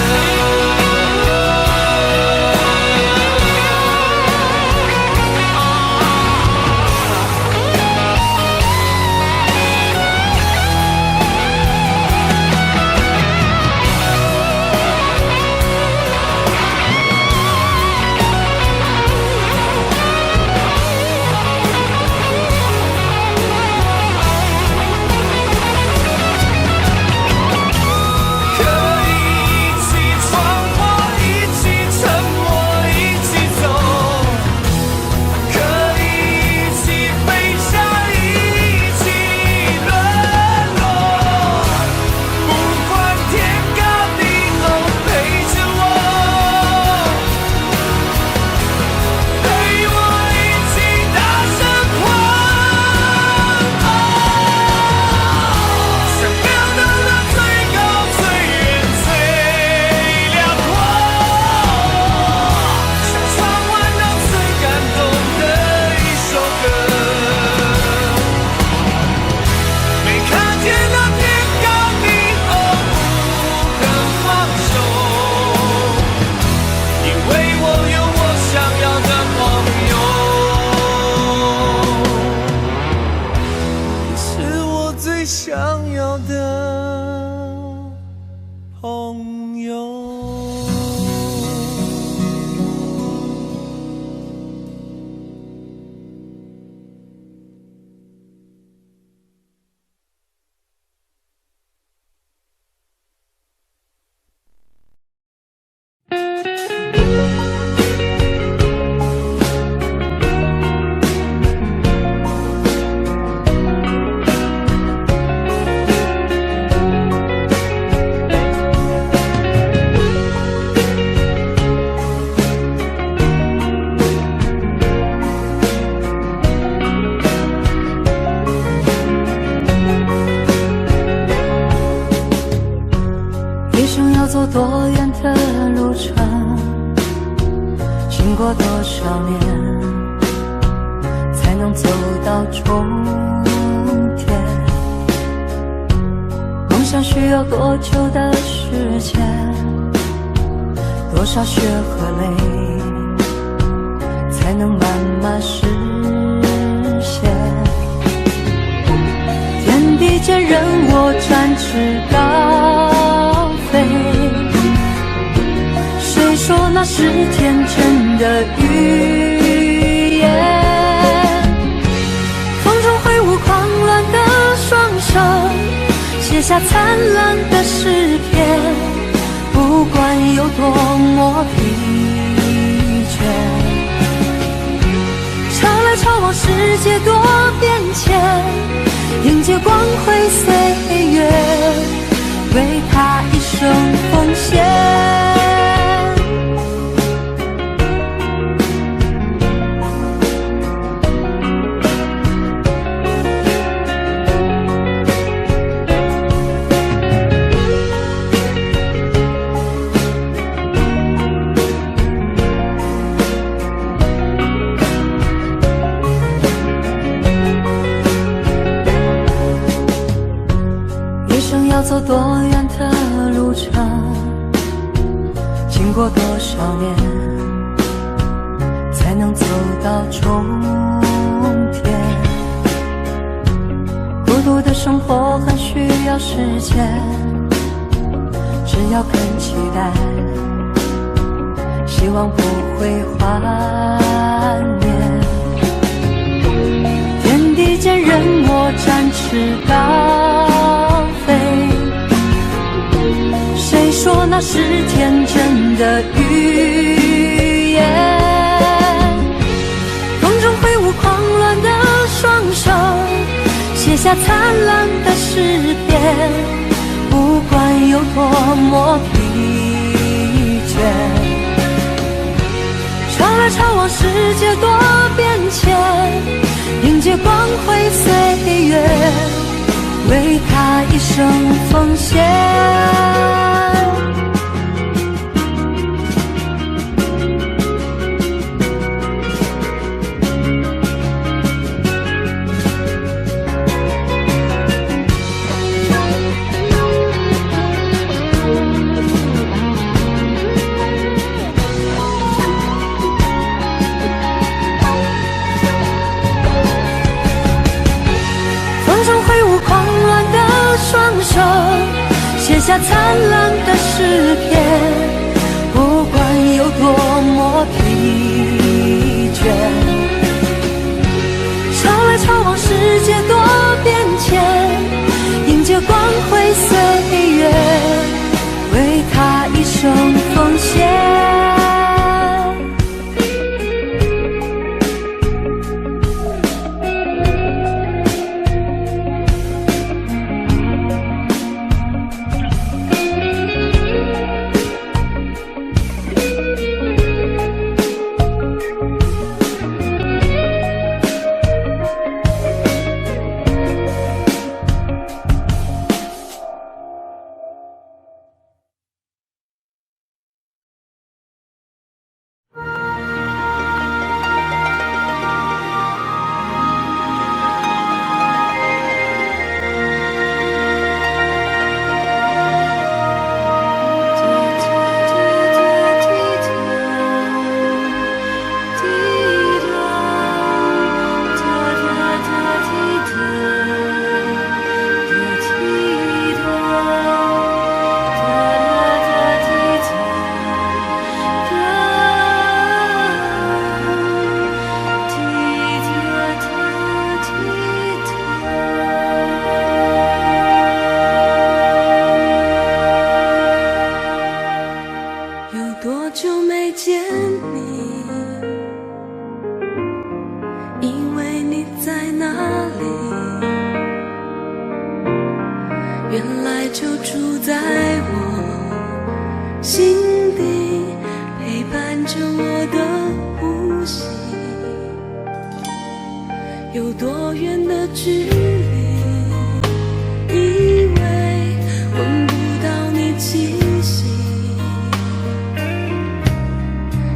需要多久的时间，多少血和泪，才能慢慢实现？天地间任我展翅高飞，谁说那是天真的语言？风中挥舞狂乱的双手，写下灿烂的诗篇，不管有多么疲倦。潮来潮往，世界多变迁，迎接光辉岁月，为他一生奉献。要走多远的路程，经过多少年，才能走到终点？孤独的生活很需要时间，只要肯期待，希望不会幻灭。天地间任我展翅高飞，谁说那是天真的语言？风中挥舞狂乱的双手，写下灿烂的诗篇，不管有多么疲倦。潮来潮往，世界多变迁，迎接光辉岁月，为他一生奉献。写下灿烂的诗篇，不管有多么疲倦。潮来潮往，世界多变迁，迎接光辉岁月，为他一生奉献。有多远的距离，以为闻不到你气息，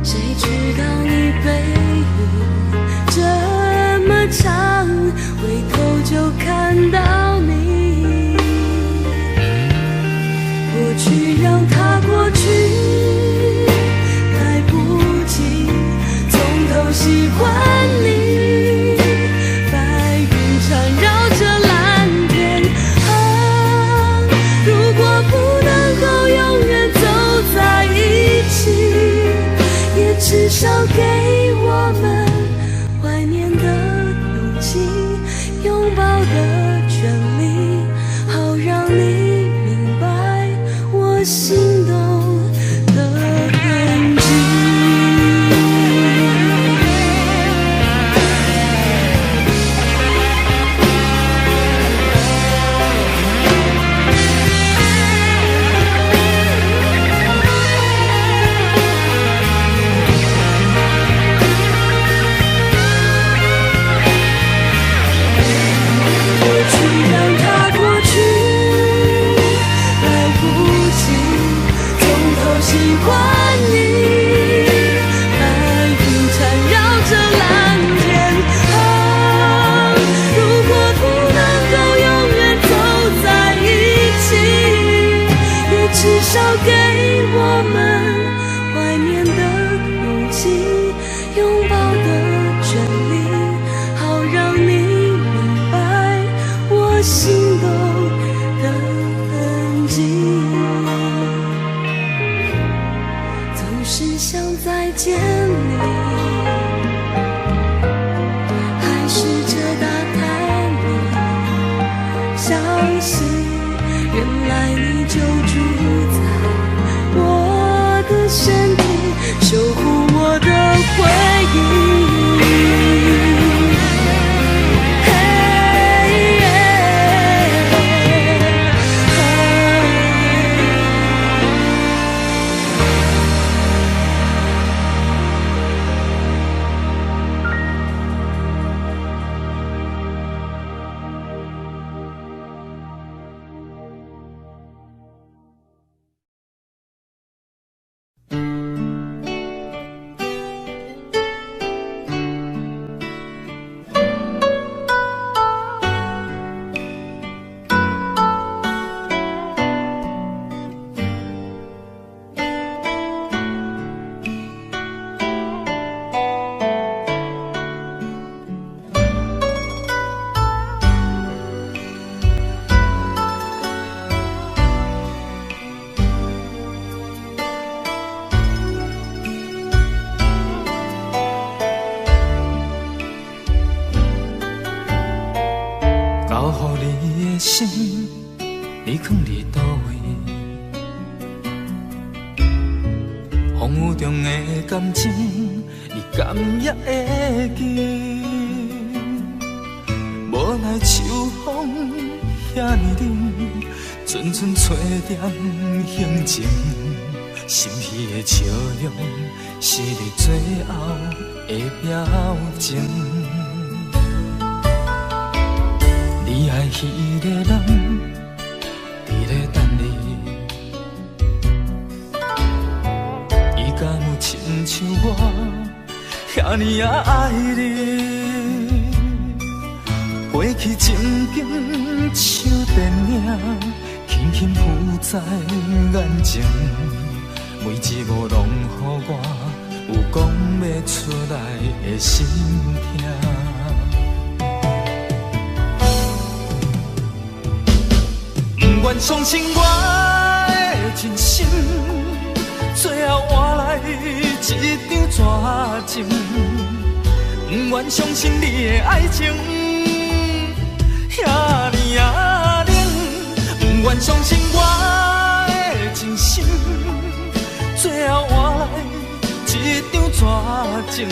谁知道你背影这么长，回头就看到你。拥抱的权利，好让你明白我心动的痕迹。你藏伫倒位？风雨中的感情，你敢也会记？无奈秋风遐尼冷，阵阵吹点行情，心虚的笑容是你最后的表情。你爱迄个人，伫咧等你，伊敢有亲像我遐尼也爱你？过去情景像电影，轻轻浮在眼前，每一幕拢予我有讲不出来的心痛。不愿相信我的真心，最后换来一场绝情。不愿相信你的爱情遐尼冷，不愿相信我的真心，最后换来一场绝情。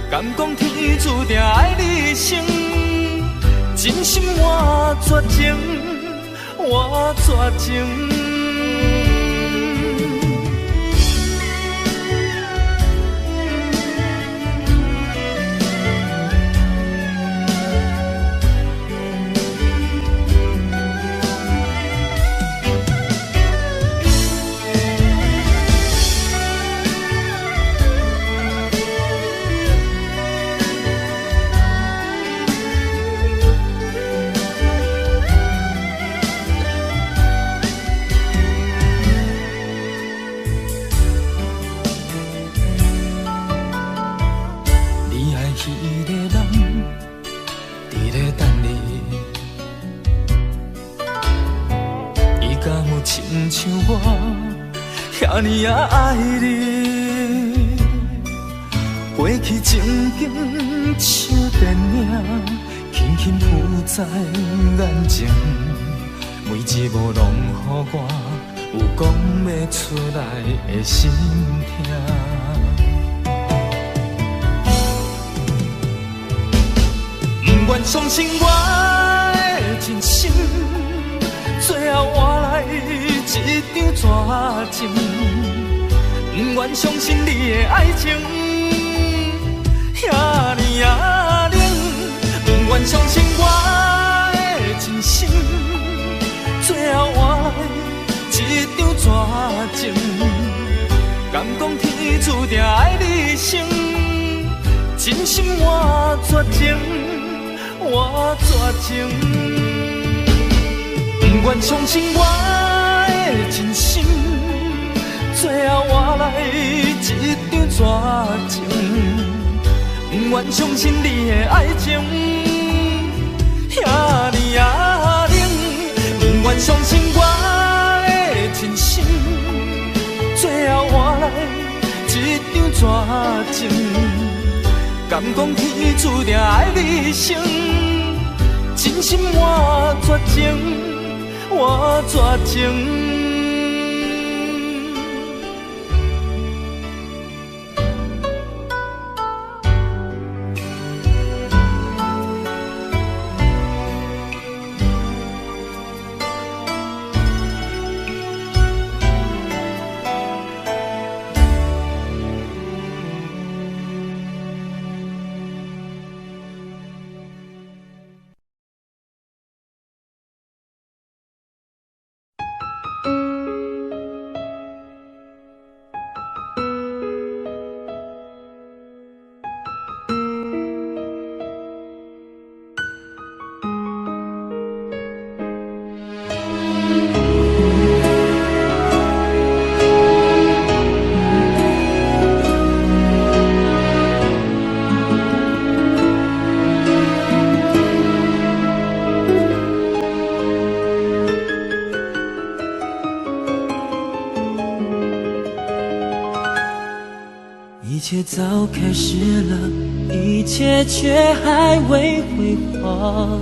敢讲天注定爱你一生，真心换绝情。我绝情。亲像我遐尼也爱你，过去情景像电影，轻轻轻浮在眼前，每一幕拢予我有讲不出来的心痛。不愿相信我的真心，最后换来一场绝情。不愿相信你的爱情遐尼啊冷，不愿相信我的真心，最后换来一场绝情。敢讲天注定爱你一生，真心换绝情，换绝情。不愿相信我的真心，最后换来一场绝情。不愿相信你的爱情遐尼啊冷，不愿相信我的真心，最后换来一场绝情。敢讲天注定爱你一生，真心换绝情，换绝情。一切早开始了，一切却还未辉煌。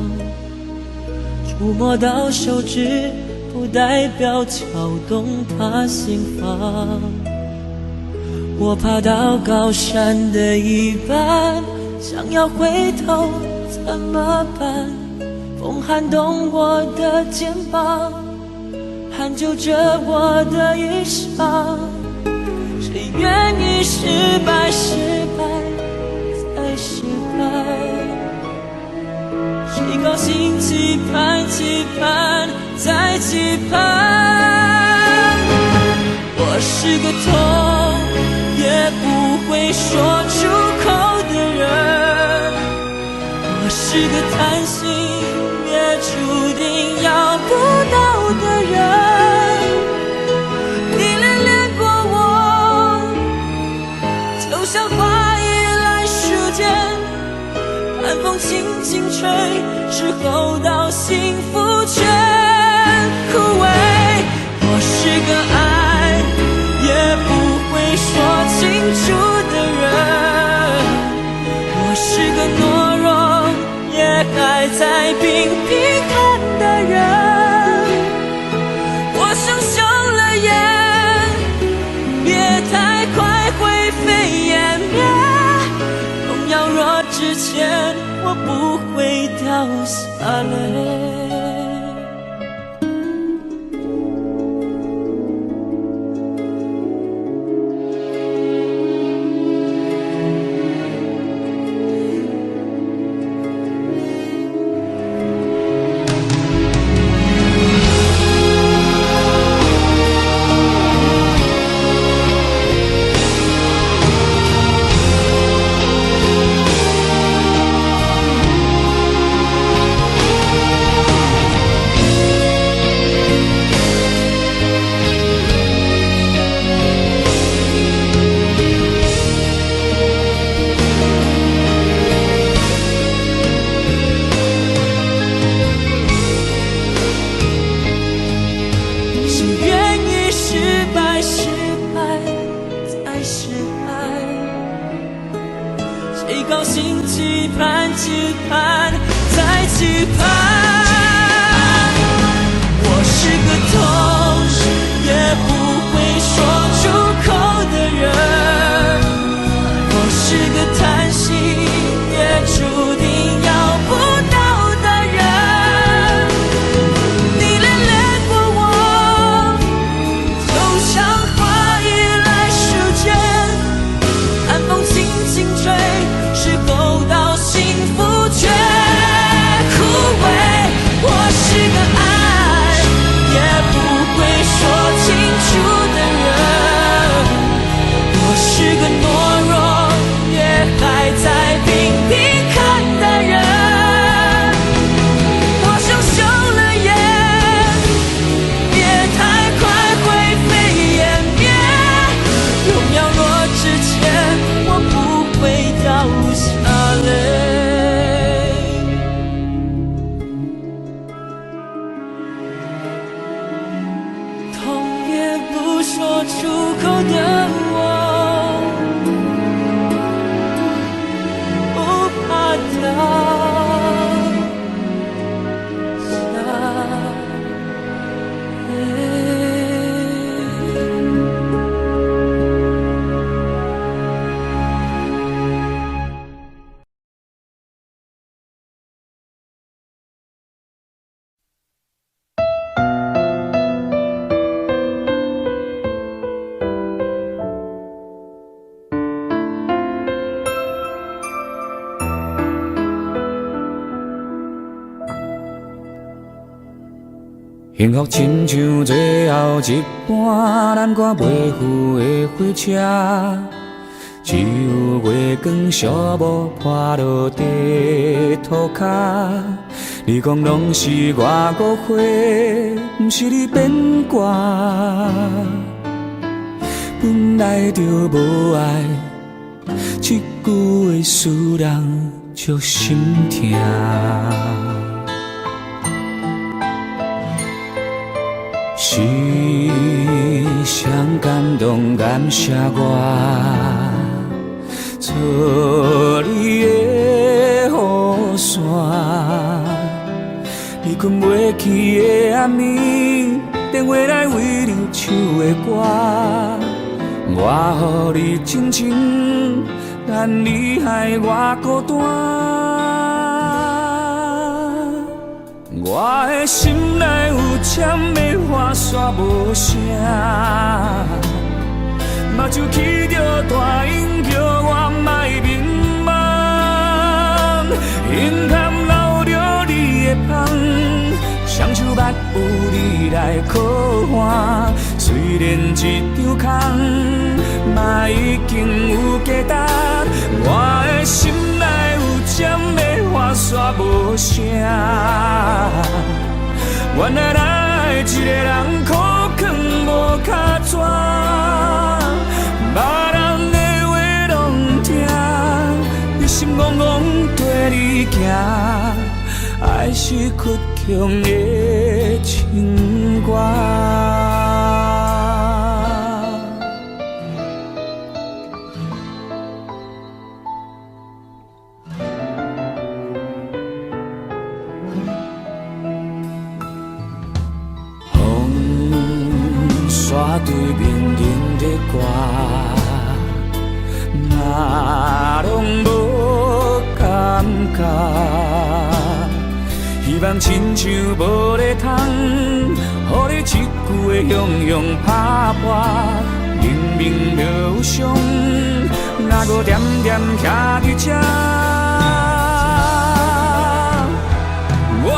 触摸到手指，不代表敲动他心房。我爬到高山的一半，想要回头怎么办？风撼动我的肩膀，hand揪着我的衣裳。谁愿意失败，失败再失败？谁高兴期盼，期盼再期盼？我是个痛也不会说出口的人，我是个贪心也注定要不到的人。像花依赖时间，寒风轻轻吹，之后到幸福全枯萎。我是个爱也不会说清楚的人，我是个懦弱也还在拼拼看的人。我想笑了眼，别太快灰飞烟灭，痛要若之前，我不会掉下泪。谁高兴期盼，期盼再期盼。我是个痛也不会说出口的人，我是个叹息也注定要不到的人。你恋恋过我，就像花依赖时间，寒风轻轻吹，是后到幸福却枯萎。我是个爱也不会说清楚的人，我是个懦弱也还在拼命看的人。我想休了眼，别太快灰飞烟灭，有秒落之前我不会掉下泪。痛也不说出口的我，不怕掉下泪。幸福亲像最后一班咱赶袂赴的火车，只有月光小雾破落地涂骹。你讲拢是我误会，不是你变卦。本来就无爱，这句话使人足心痛。是谁感动感谢我，做你的雨伞。你困袂去的暗暝，电话来为你唱的歌，我予你真情，但你害我孤单。我的心内有签的花煞无声，目睭起着大音叫我莫迷茫，眼含流着你的香，双手捌有你来靠岸。虽然一张空，嘛已经有价值。我的心内有签的花煞无声，原来咱一个人苦劝无脚纸，别人的话拢听，你心�edy�edy跟你行，爱是倔强的情歌。山对面迎着我，嘛拢无感觉。希望亲像无咧通，予你一句的雄雄打破。明明就有伤，哪搁惦惦徛伫这？我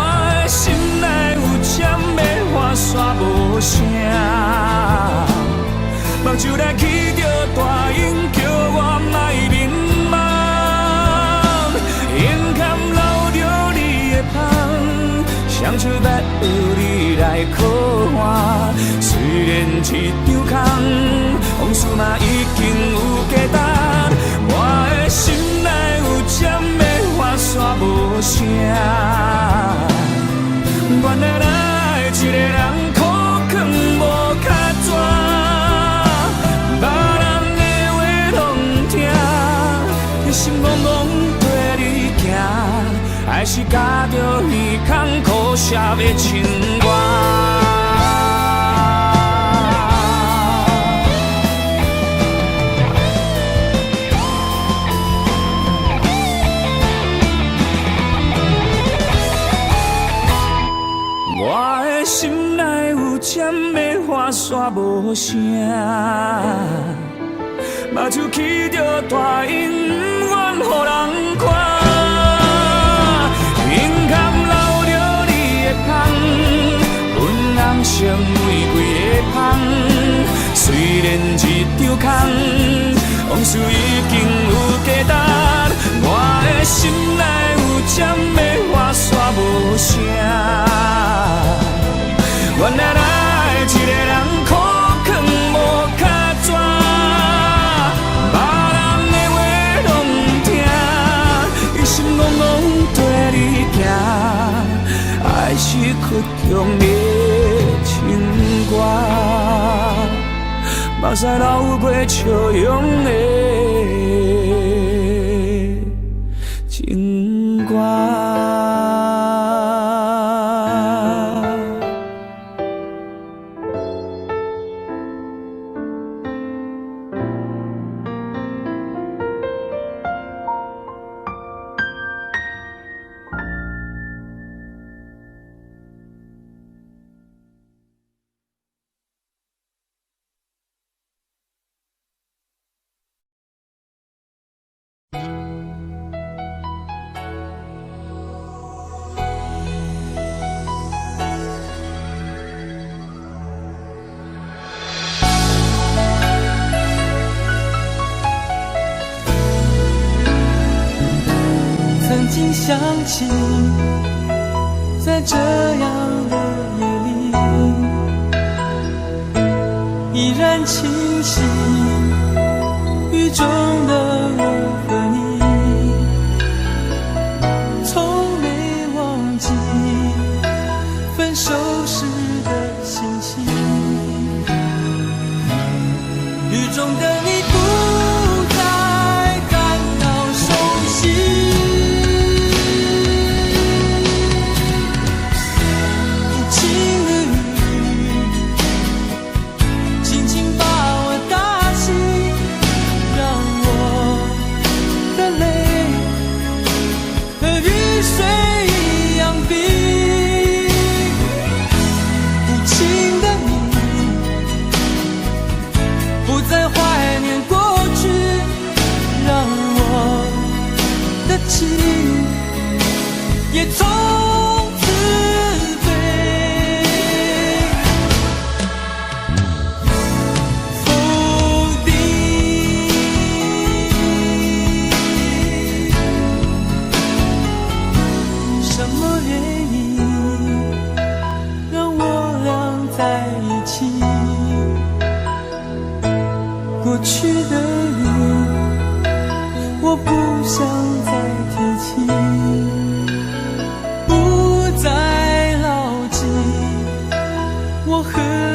的心内有签的花煞无声，目睭来起着大音叫我莫迷茫，眼含流着你的香，双手捌有你来靠岸。虽然一张空，往事嘛已经有价值。我的心内有签的花煞无声，原来咱一个人苦劝无脚纸，别人的话拢听，你心怦怦跟你行，还是咬着艰苦写的情歌。我的心内有针的花线无声，目睭起着大烟，不愿予人看。胸坎留着你的香，阮人生玫瑰的香。虽然一场空，往事已经有价值。我的心内有针的花线无声。原来爱一个人苦劝无卡纸，别人的话拢唔听，一心戆戆跟你行，爱是曲中的情歌，目屎流过笑容的情歌。曾经想起，在这样的夜里，依然清晰，雨中的我和你，从没忘记分手时的心情。雨中的你不再感到熟悉，也从此飞，否定什么原因让我俩在一起？过去的人，我不想再提起。我和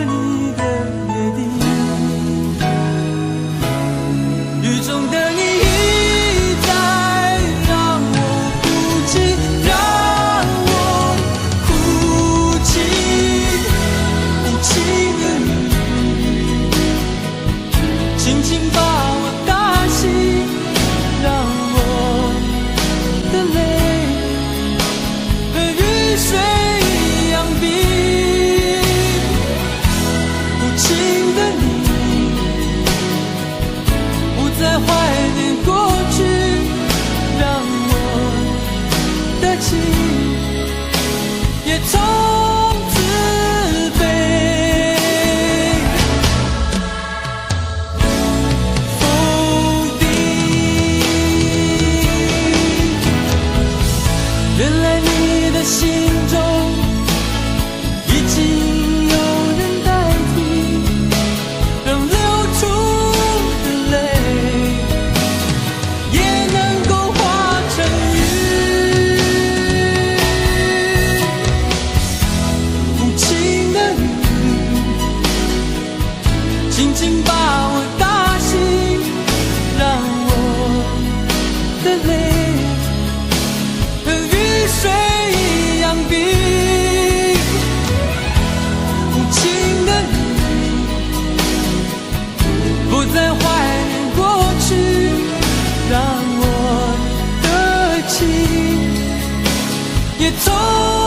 你的约定，雨中的你一再让我哭泣，让我哭泣。无情的你，轻轻把我打醒，让我的泪和雨水一样冰。情的你，不再怀念过去，让我的情也从此飞。否定，原来你的心中已经也走